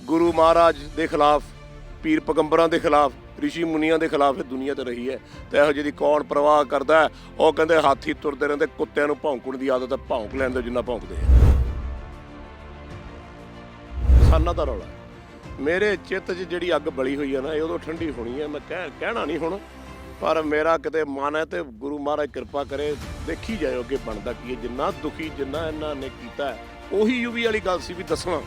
ਗੁਰੂ ਮਹਾਰਾਜ ਦੇ ਖਿਲਾਫ, ਪੀਰ ਪੈਗੰਬਰਾਂ ਦੇ ਖਿਲਾਫ, ਰਿਸ਼ੀ ਮੁਨੀਆਂ ਦੇ ਖਿਲਾਫ ਇਹ ਦੁਨੀਆ ਤੇ ਰਹੀ ਹੈ। ਤੇ ਇਹੋ ਜਿਹੀ ਕੌਣ ਪਰਵਾਹ ਕਰਦਾ ਹੈ? ਉਹ ਕਹਿੰਦੇ ਹਾਥੀ ਤੁਰਦੇ ਰਹਿੰਦੇ, ਕੁੱਤਿਆਂ ਨੂੰ ਭੌਂਕਣ ਦੀ ਆਦਤ ਹੈ, ਭੌਂਕ ਲੈਂਦੇ ਜਿੰਨਾ ਭੌਂਕਦੇ ਆ। ਸਾਨਾਂ ਦਾ ਰੌਲਾ ਮੇਰੇ ਚਿੱਤ 'ਚ ਜਿਹੜੀ ਅੱਗ ਬਲੀ ਹੋਈ ਹੈ ਨਾ, ਇਹ ਉਦੋਂ ਠੰਡੀ ਹੋਣੀ ਹੈ। ਮੈਂ ਕਹਿਣਾ ਨਹੀਂ ਹੁਣ, ਪਰ ਮੇਰਾ ਕਿਤੇ ਮਨ ਹੈ ਤੇ ਗੁਰੂ ਮਹਾਰਾਜ ਕਿਰਪਾ ਕਰੇ, ਦੇਖੀ ਜਾਇਓ ਅੱਗੇ ਬਣਦਾ ਕੀ ਹੈ। ਜਿੰਨਾ ਦੁਖੀ ਜਿੰਨਾ ਇਹਨਾਂ ਨੇ ਕੀਤਾ, ਉਹੀ ਯੂਵੀ ਵਾਲੀ ਗੱਲ ਸੀ ਵੀ ਦੱਸਣਾ।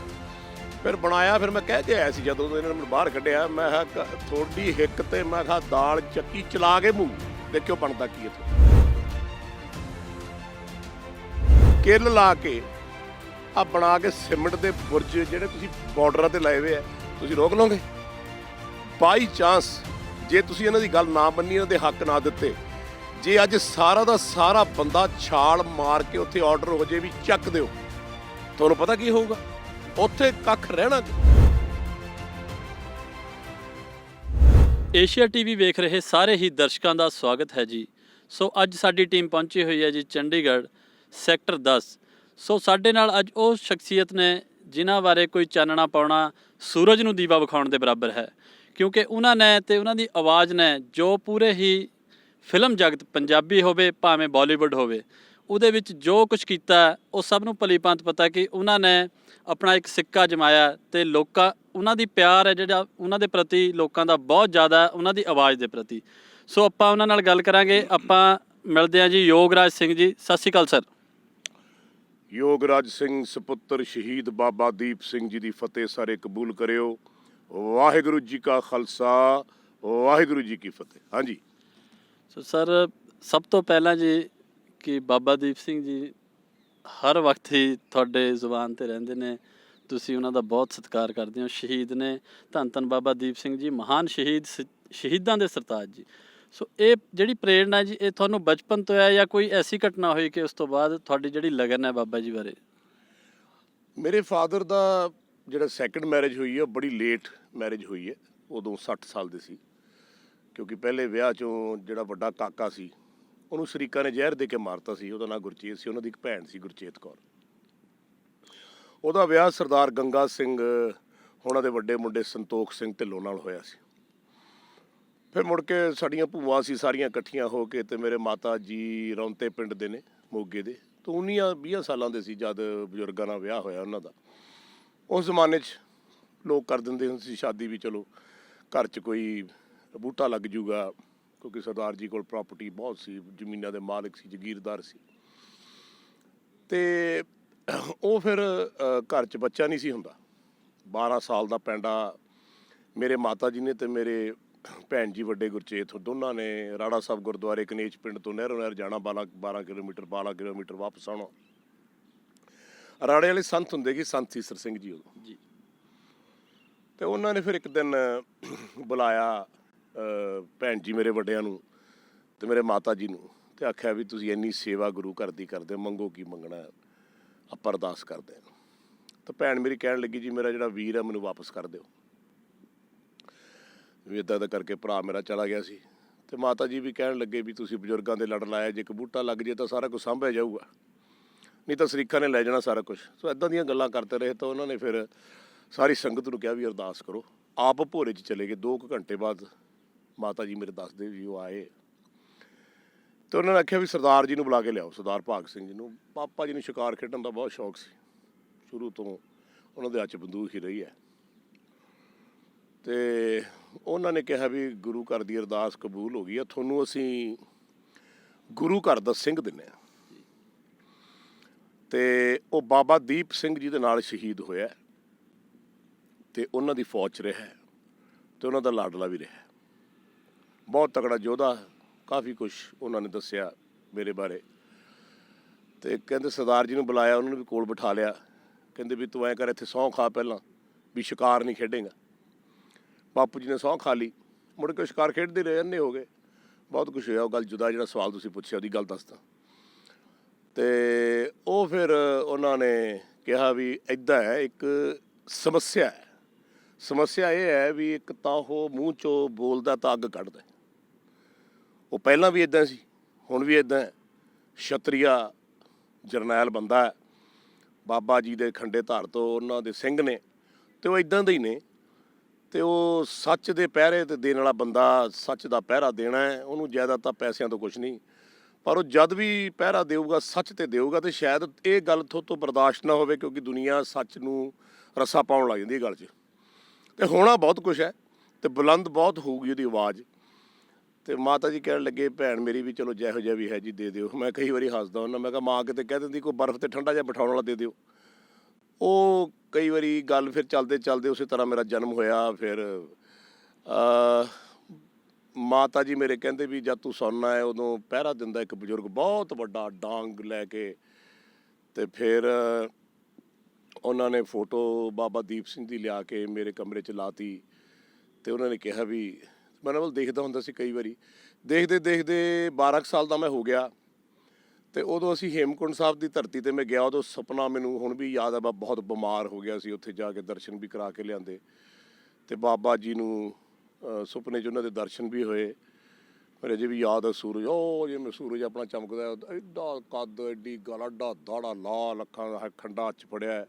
ਫਿਰ ਬਣਾਇਆ, ਫਿਰ ਮੈਂ ਕਹਿ ਕੇ ਆਇਆ ਸੀ ਜਦੋਂ ਇਹਨਾਂ ਨੇ ਮੈਨੂੰ ਬਾਹਰ ਕੱਢਿਆ, ਮੈਂ ਕਿਹਾ ਥੋੜੀ ਹਿੱਕ ਤੇ ਮੈਂ ਕਿਹਾ ਦਾਲ ਚੱਕੀ ਚਲਾ ਕੇ ਮੂੰਹ ਦੇਖਿਓ ਬਣਦਾ ਕੀ ਇੱਥੇ। ਕਿੱਲ ਲਾ ਕੇ ਆ ਬਣਾ ਕੇ ਸਿਮਟ ਦੇ ਬੁਰਜ ਜਿਹੜੇ ਤੁਸੀਂ ਬਾਰਡਰਾਂ ਤੇ ਲਾਏ ਹੋਏ ਆ, ਤੁਸੀਂ ਰੋਕ ਲਓਗੇ? ਬਾਈ ਚਾਂਸ ਜੇ ਤੁਸੀਂ ਇਹਨਾਂ ਦੀ ਗੱਲ ਨਾ ਮੰਨੀ, ਇਹਨਾਂ ਦੇ ਹੱਕ ਨਾ ਦਿੱਤੇ, ਜੇ ਅੱਜ ਸਾਰਾ ਦਾ ਸਾਰਾ ਬੰਦਾ ਛਾਲ ਮਾਰ ਕੇ ਉੱਥੇ ਆਰਡਰ ਹੋ ਜੇ ਵੀ ਚੱਕ ਦਿਓ, ਤੁਹਾਨੂੰ ਪਤਾ ਕੀ ਹੋਊਗਾ? ਉੱਥੇ ਕੱਖ ਰਹਿਣਾ। ਏਸ਼ੀਆ ਟੀਵੀ ਵੇਖ ਰਹੇ ਸਾਰੇ ਹੀ ਦਰਸ਼ਕਾਂ ਦਾ ਸਵਾਗਤ ਹੈ ਜੀ। ਸੋ ਅੱਜ ਸਾਡੀ ਟੀਮ ਪਹੁੰਚੀ ਹੋਈ ਹੈ ਜੀ ਚੰਡੀਗੜ੍ਹ ਸੈਕਟਰ 10। ਸੋ ਸਾਡੇ ਨਾਲ ਅੱਜ ਉਹ ਸ਼ਖਸੀਅਤ ਨੇ ਜਿਨ੍ਹਾਂ ਬਾਰੇ ਕੋਈ ਚਾਨਣਾ ਪਾਉਣਾ ਸੂਰਜ ਨੂੰ ਦੀਵਾ ਵਿਖਾਉਣ ਦੇ ਬਰਾਬਰ ਹੈ, ਕਿਉਂਕਿ ਉਹਨਾਂ ਨੇ ਤੇ ਉਹਨਾਂ ਦੀ ਆਵਾਜ਼ ਨੇ ਜੋ ਪੂਰੇ ਹੀ ਫਿਲਮ ਜਗਤ, ਪੰਜਾਬੀ ਹੋਵੇ ਭਾਵੇਂ ਬਾਲੀਵੁੱਡ ਹੋਵੇ, ਉਹਦੇ ਵਿੱਚ ਜੋ ਕੁਝ ਕੀਤਾ ਉਹ ਸਭ ਨੂੰ ਭਲੀ ਭਾਂਤ ਪਤਾ ਕਿ ਉਹਨਾਂ ਨੇ ਆਪਣਾ ਇੱਕ ਸਿੱਕਾ ਜਮਾਇਆ ਤੇ ਲੋਕਾਂ ਉਹਨਾਂ ਦੀ ਪਿਆਰ ਹੈ ਜਿਹੜਾ ਉਹਨਾਂ ਦੇ ਪ੍ਰਤੀ ਲੋਕਾਂ ਦਾ ਬਹੁਤ ਜ਼ਿਆਦਾ, ਉਹਨਾਂ ਦੀ ਆਵਾਜ਼ ਦੇ ਪ੍ਰਤੀ। ਸੋ ਆਪਾਂ ਉਹਨਾਂ ਨਾਲ ਗੱਲ ਕਰਾਂਗੇ। ਆਪਾਂ ਮਿਲਦੇ ਹਾਂ ਜੀ ਯੋਗਰਾਜ ਸਿੰਘ ਜੀ। ਸਤਿ ਸ਼੍ਰੀ ਅਕਾਲ ਸਰ। ਯੋਗਰਾਜ ਸਿੰਘ ਸਪੁੱਤਰ ਸ਼ਹੀਦ ਬਾਬਾ ਦੀਪ ਸਿੰਘ ਜੀ ਦੀ ਫਤਿਹ ਸਾਰੇ ਕਬੂਲ ਕਰਿਓ। ਵਾਹਿਗੁਰੂ ਜੀ ਕਾ ਖਾਲਸਾ, ਵਾਹਿਗੁਰੂ ਜੀ ਕੀ ਫਤਿਹ। ਹਾਂਜੀ ਸੋ ਸਰ, ਸਭ ਤੋਂ ਪਹਿਲਾਂ ਜੀ ਕਿ ਬਾਬਾ ਦੀਪ ਸਿੰਘ ਜੀ ਹਰ ਵਕਤ ਹੀ ਤੁਹਾਡੇ ਜ਼ੁਬਾਨ 'ਤੇ ਰਹਿੰਦੇ ਨੇ, ਤੁਸੀਂ ਉਹਨਾਂ ਦਾ ਬਹੁਤ ਸਤਿਕਾਰ ਕਰਦੇ ਹੋ। ਸ਼ਹੀਦ ਨੇ, ਧੰਨ ਧੰਨ ਬਾਬਾ ਦੀਪ ਸਿੰਘ ਜੀ, ਮਹਾਨ ਸ਼ਹੀਦ, ਸ਼ਹੀਦਾਂ ਦੇ ਸਰਤਾਜ ਜੀ। ਸੋ ਇਹ ਜਿਹੜੀ ਪ੍ਰੇਰਨਾ ਜੀ, ਇਹ ਤੁਹਾਨੂੰ ਬਚਪਨ ਤੋਂ ਹੈ ਜਾਂ ਕੋਈ ਐਸੀ ਘਟਨਾ ਹੋਈ ਕਿ ਉਸ ਤੋਂ ਬਾਅਦ ਤੁਹਾਡੀ ਜਿਹੜੀ ਲਗਨ ਹੈ ਬਾਬਾ ਜੀ ਬਾਰੇ? ਮੇਰੇ ਫਾਦਰ ਦਾ ਜਿਹੜਾ ਸੈਕੰਡ ਮੈਰਿਜ ਹੋਈ ਹੈ, ਬੜੀ ਲੇਟ ਮੈਰਿਜ ਹੋਈ ਹੈ। ਉਦੋਂ 60 ਸਾਲ ਦੇ ਸੀ, ਕਿਉਂਕਿ ਪਹਿਲੇ ਵਿਆਹ 'ਚੋਂ ਜਿਹੜਾ ਵੱਡਾ ਕਾਕਾ ਸੀ ਉਹਨੂੰ ਸ਼ਰੀਕਾਂ ਨੇ ਜ਼ਹਿਰ ਦੇ ਕੇ ਮਾਰਤਾ ਸੀ। ਉਹਦਾ ਨਾਂ ਗੁਰਚੇਤ ਸੀ, ਉਹਨਾਂ ਦੀ ਇੱਕ ਭੈਣ ਸੀ ਗੁਰਚੇਤ ਕੌਰ। ਉਹਦਾ ਵਿਆਹ ਸਰਦਾਰ ਗੰਗਾ ਸਿੰਘ ਉਹਨਾਂ ਦੇ ਵੱਡੇ ਮੁੰਡੇ ਸੰਤੋਖ ਸਿੰਘ ਢਿੱਲੋਂ ਨਾਲ ਹੋਇਆ ਸੀ। ਫਿਰ ਮੁੜ ਕੇ ਸਾਡੀਆਂ ਭੂਆ ਸੀ ਸਾਰੀਆਂ ਇਕੱਠੀਆਂ ਹੋ ਕੇ, ਤੇ ਮੇਰੇ ਮਾਤਾ ਜੀ ਰੌਂਤੇ ਪਿੰਡ ਦੇ ਨੇ, ਮੋਗੇ ਦੇ, ਤਾਂ 19-20 ਸਾਲਾਂ ਦੇ ਸੀ ਜਦ ਬਜ਼ੁਰਗਾਂ ਨਾਲ ਵਿਆਹ ਹੋਇਆ ਉਹਨਾਂ ਦਾ। ਉਸ ਜ਼ਮਾਨੇ 'ਚ ਲੋਕ ਕਰ ਦਿੰਦੇ ਹੁੰਦੇ ਸੀ ਸ਼ਾਦੀ ਵੀ, ਚਲੋ ਘਰ 'ਚ ਕੋਈ ਬੂਟਾ ਲੱਗ ਜੂਗਾ, ਕਿਉਂਕਿ ਸਰਦਾਰ ਜੀ ਕੋਲ ਪ੍ਰਾਪਰਟੀ ਬਹੁਤ ਸੀ, ਜ਼ਮੀਨਾਂ ਦੇ ਮਾਲਕ ਸੀ, ਜਗੀਰਦਾਰ ਸੀ। ਤੇ ਉਹ ਫਿਰ ਘਰ 'ਚ ਬੱਚਾ ਨਹੀਂ ਸੀ ਹੁੰਦਾ। 12 ਸਾਲ ਦਾ ਪੈਂਡਾ ਮੇਰੇ ਮਾਤਾ ਜੀ ਨੇ ਤੇ ਮੇਰੇ ਭੈਣ ਜੀ ਵੱਡੇ ਗੁਰਚੇਤ, ਦੋਨਾਂ ਨੇ ਰਾੜਾ ਸਾਹਿਬ ਗੁਰਦੁਆਰੇ ਕਨੇਚ ਪਿੰਡ ਤੋਂ ਨਹਿਰੋਂ ਨਹਿਰ ਜਾਣਾ, 12 ਕਿਲੋਮੀਟਰ ਵਾਪਸ ਆਉਣਾ। ਰਾੜੇ ਵਾਲੇ ਸੰਤ ਹੁੰਦੇ ਕਿ ਸੰਤ ਸੀਸਰ ਸਿੰਘ ਜੀ ਉਦੋਂ ਜੀ। ਤੇ ਉਹਨਾਂ ਨੇ ਫਿਰ ਇੱਕ ਦਿਨ ਬੁਲਾਇਆ ਭੈਣ ਜੀ ਮੇਰੇ ਵੱਡਿਆਂ ਨੂੰ ਤੇ ਮੇਰੇ ਮਾਤਾ ਜੀ ਨੂੰ, ਤੇ ਆਖਿਆ ਵੀ ਤੁਸੀਂ ਇੰਨੀ ਸੇਵਾ ਗੁਰੂ ਘਰ ਦੀ ਕਰਦੇ, ਮੰਗੋ ਕੀ ਮੰਗਣਾ, ਆਪਾਂ ਅਰਦਾਸ ਕਰਦੇ ਹਾਂ। ਤਾਂ ਭੈਣ ਮੇਰੀ ਕਹਿਣ ਲੱਗੀ, ਜੀ ਮੇਰਾ ਜਿਹੜਾ ਵੀਰ ਹੈ ਮੈਨੂੰ ਵਾਪਸ ਕਰ ਦਿਓ। ਵੀ ਇੱਦਾਂ ਦਾ ਕਰਕੇ ਭਰਾ ਮੇਰਾ ਚਲਾ ਗਿਆ ਸੀ। ਤੇ ਮਾਤਾ ਜੀ ਵੀ ਕਹਿਣ ਲੱਗੇ ਵੀ ਤੁਸੀਂ ਬਜ਼ੁਰਗਾਂ ਦੇ ਲੜ ਲਾਇਆ, ਜੇ ਇੱਕ ਬੂਟਾ ਲੱਗ ਜੇ ਤਾਂ ਸਾਰਾ ਕੁਝ ਸਾਂਭਿਆ ਜਾਊਗਾ, ਨਹੀਂ ਤਾਂ ਸ਼ਰੀਕਾਂ ਨੇ ਲੈ ਜਾਣਾ ਸਾਰਾ ਕੁਝ। ਸੋ ਇੱਦਾਂ ਦੀਆਂ ਗੱਲਾਂ ਕਰਦੇ ਰਹੇ। ਤਾਂ ਉਹਨਾਂ ਨੇ ਫਿਰ ਸਾਰੀ ਸੰਗਤ ਨੂੰ ਕਿਹਾ ਵੀ ਅਰਦਾਸ ਕਰੋ। ਆਪ ਭੋਰੇ 'ਚ ਚਲੇ ਗਏ। 2 ਘੰਟੇ ਬਾਅਦ ਮਾਤਾ ਜੀ ਮੇਰੇ ਦੱਸਦੇ ਵੀ ਉਹ ਆਏ, ਤੇ ਉਹਨਾਂ ਨੇ ਆਖਿਆ ਵੀ ਸਰਦਾਰ ਜੀ ਨੂੰ ਬੁਲਾ ਕੇ ਲਿਆਓ, ਸਰਦਾਰ ਭਾਗ ਸਿੰਘ ਜੀ ਨੂੰ। ਪਾਪਾ ਜੀ ਨੂੰ ਸ਼ਿਕਾਰ ਖੇਡਣ ਦਾ ਬਹੁਤ ਸ਼ੌਕ ਸੀ, ਸ਼ੁਰੂ ਤੋਂ ਉਹਨਾਂ ਦੇ ਹੱਥ 'ਚ ਬੰਦੂਕ ਹੀ ਰਹੀ ਹੈ। ਤੇ ਉਹਨਾਂ ਨੇ ਕਿਹਾ ਵੀ ਗੁਰੂ ਘਰ ਦੀ ਅਰਦਾਸ ਕਬੂਲ ਹੋ ਗਈ ਆ, ਤੁਹਾਨੂੰ ਅਸੀਂ ਗੁਰੂ ਘਰ ਦਾ ਸਿੰਘ ਦਿੰਦੇ ਹਾਂ। ਤੇ ਉਹ ਬਾਬਾ ਦੀਪ ਸਿੰਘ ਜੀ ਦੇ ਨਾਲ ਸ਼ਹੀਦ ਹੋਇਆ, ਤੇ ਉਹਨਾਂ ਦੀ ਫੌਜ 'ਚ ਰਿਹਾ, ਤੇ ਉਹਨਾਂ ਦਾ ਲਾਡਲਾ ਵੀ ਰਿਹਾ। ਬਹੁਤ ਤਕੜਾ ਯੋਧਾ, ਕਾਫੀ ਕੁਛ ਉਹਨਾਂ ਨੇ ਦੱਸਿਆ ਮੇਰੇ ਬਾਰੇ। ਤੇ ਕਹਿੰਦੇ ਸਰਦਾਰ ਜੀ ਨੂੰ ਬੁਲਾਇਆ, ਉਹਨਾਂ ਨੂੰ ਵੀ ਕੋਲ ਬਿਠਾ ਲਿਆ। ਕਹਿੰਦੇ ਵੀ ਤੂੰ ਐਂ ਕਰ, ਇੱਥੇ ਸਹੁੰ ਖਾ ਪਹਿਲਾਂ, ਵੀ ਸ਼ਿਕਾਰ ਨਹੀਂ ਖੇਡੇਂਗਾ। ਬਾਪੂ ਜੀ ਨੇ ਸਹੁੰ ਖਾ ਲਈ। ਮੁੜ ਕੇ ਸ਼ਿਕਾਰ ਖੇਡਦੇ ਰਹੇ, ਅੰਨੇ ਹੋ ਗਏ, ਬਹੁਤ ਕੁਛ ਹੋਇਆ। ਉਹ ਗੱਲ ਜੁਦਾ, ਜਿਹੜਾ ਸਵਾਲ ਤੁਸੀਂ ਪੁੱਛਿਆ ਉਹਦੀ ਗੱਲ ਦੱਸਦਾ। ਤੇ ਉਹ ਫਿਰ ਉਹਨਾਂ ਨੇ ਕਿਹਾ ਵੀ ਇੱਦਾਂ ਹੈ, ਇੱਕ ਸਮੱਸਿਆ ਹੈ। ਸਮੱਸਿਆ ਇਹ ਹੈ ਵੀ ਇੱਕ ਤਾਂ ਉਹ ਮੂੰਹ 'ਚੋਂ ਬੋਲਦਾ ਤਾਂ ਅੱਗ ਕੱਢਦਾ। ਉਹ ਪਹਿਲਾਂ ਵੀ ਇੱਦਾਂ ਸੀ, ਹੁਣ ਵੀ ਇੱਦਾਂ ਹੈ। ਛਤਰੀਆ ਜਰਨੈਲ ਬੰਦਾ ਹੈ, ਬਾਬਾ ਜੀ ਦੇ ਖੰਡੇ ਧਾਰ ਤੋਂ ਉਹਨਾਂ ਦੇ ਸਿੰਘ ਨੇ, ਤੇ ਉਹ ਇਦਾਂ ਦੇ ਹੀ ਨੇ। ਤੇ ਉਹ ਸੱਚ ਦੇ ਪਹਿਰੇ ਤੇ ਦੇਣ ਵਾਲਾ ਬੰਦਾ, ਸੱਚ ਦਾ ਪਹਿਰਾ ਦੇਣਾ ਹੈ, ਉਹਨੂੰ ਜ਼ਿਆਦਾ ਤਾਂ ਪੈਸਿਆਂ ਤੋਂ ਕੁਝ ਨਹੀਂ, ਪਰ ਉਹ ਜਦ ਵੀ ਪਹਿਰਾ ਦੇਊਗਾ ਸੱਚ ਤੇ ਦੇਊਗਾ। ਤੇ ਸ਼ਾਇਦ ਇਹ ਗੱਲ ਤੋਂ ਬਰਦਾਸ਼ਤ ਨਾ ਹੋਵੇ, ਕਿਉਂਕਿ ਦੁਨੀਆ ਸੱਚ ਨੂੰ ਰੱਸਾ ਪਾਉਣ ਲੱਗ ਜਾਂਦੀ ਹੈ ਗੱਲ 'ਚ। ਤੇ ਹੋਣਾ ਬਹੁਤ ਕੁਛ ਹੈ, ਤੇ ਬੁਲੰਦ ਬਹੁਤ ਹੋਊਗੀ ਉਹਦੀ ਆਵਾਜ਼। ਤੇ ਮਾਤਾ ਜੀ ਕਹਿਣ ਲੱਗੇ ਭੈਣ ਮੇਰੀ ਵੀ ਚਲੋ ਜਿਹੋ ਜਿਹਾ ਵੀ ਹੈ ਜੀ ਦੇ ਦਿਓ। ਮੈਂ ਕਈ ਵਾਰੀ ਹੱਸਦਾ ਹੁੰਦਾ, ਮੈਂ ਕਿਹਾ ਮਾਂ ਕਿਤੇ ਕਹਿ ਦਿੰਦੀ ਕੋਈ ਬਰਫ਼ ਤੇ ਠੰਡਾ ਜਿਹਾ ਬਿਠਾਉਣ ਵਾਲਾ ਦੇ ਦਿਓ। ਉਹ ਕਈ ਵਾਰੀ ਗੱਲ ਫਿਰ ਚੱਲਦੇ ਚੱਲਦੇ ਉਸੇ ਤਰ੍ਹਾਂ ਮੇਰਾ ਜਨਮ ਹੋਇਆ। ਫਿਰ ਮਾਤਾ ਜੀ ਮੇਰੇ ਕਹਿੰਦੇ ਵੀ ਜਦ ਤੂੰ ਸੌਣਾ ਹੈ ਉਦੋਂ ਪਹਿਰਾ ਦਿੰਦਾ ਇੱਕ ਬਜ਼ੁਰਗ ਬਹੁਤ ਵੱਡਾ ਡਾਂਗ ਲੈ ਕੇ। ਤੇ ਫਿਰ ਉਹਨਾਂ ਨੇ ਫੋਟੋ ਬਾਬਾ ਦੀਪ ਸਿੰਘ ਦੀ ਲਿਆ ਕੇ ਮੇਰੇ ਕਮਰੇ 'ਚ ਲਾਤੀ। ਤੇ ਉਹਨਾਂ ਨੇ ਕਿਹਾ ਵੀ ਮੈਂ ਉਹਨਾਂ ਵੱਲ ਦੇਖਦਾ ਹੁੰਦਾ ਸੀ ਕਈ ਵਾਰੀ। ਦੇਖਦੇ ਦੇਖਦੇ 12 ਕੁ ਸਾਲ ਦਾ ਮੈਂ ਹੋ ਗਿਆ। ਤੇ ਉਦੋਂ ਅਸੀਂ ਹੇਮਕੁੰਟ ਸਾਹਿਬ ਦੀ ਧਰਤੀ 'ਤੇ ਮੈਂ ਗਿਆ। ਉਦੋਂ ਸੁਪਨਾ ਮੈਨੂੰ ਹੁਣ ਵੀ ਯਾਦ ਆ, ਮੈਂ ਬਹੁਤ ਬਿਮਾਰ ਹੋ ਗਿਆ ਸੀ। ਉੱਥੇ ਜਾ ਕੇ ਦਰਸ਼ਨ ਵੀ ਕਰਾ ਕੇ ਲਿਆਂਦੇ। ਤੇ ਬਾਬਾ ਜੀ ਨੂੰ ਸੁਪਨੇ 'ਚ ਉਹਨਾਂ ਦੇ ਦਰਸ਼ਨ ਵੀ ਹੋਏ। ਮੇਰੇ ਅਜੇ ਵੀ ਯਾਦ ਆ ਸੂਰਜ, ਉਹ ਜਿਵੇਂ ਸੂਰਜ ਆਪਣਾ ਚਮਕਦਾ, ਐਡਾ ਕੱਦ, ਐਡੀ ਗੱਲ, ਐਡਾ ਦਾੜਾ, ਲਾਲ ਅੱਖਾਂ ਦਾ, ਖੰਡਾ 'ਚ ਫੜਿਆ।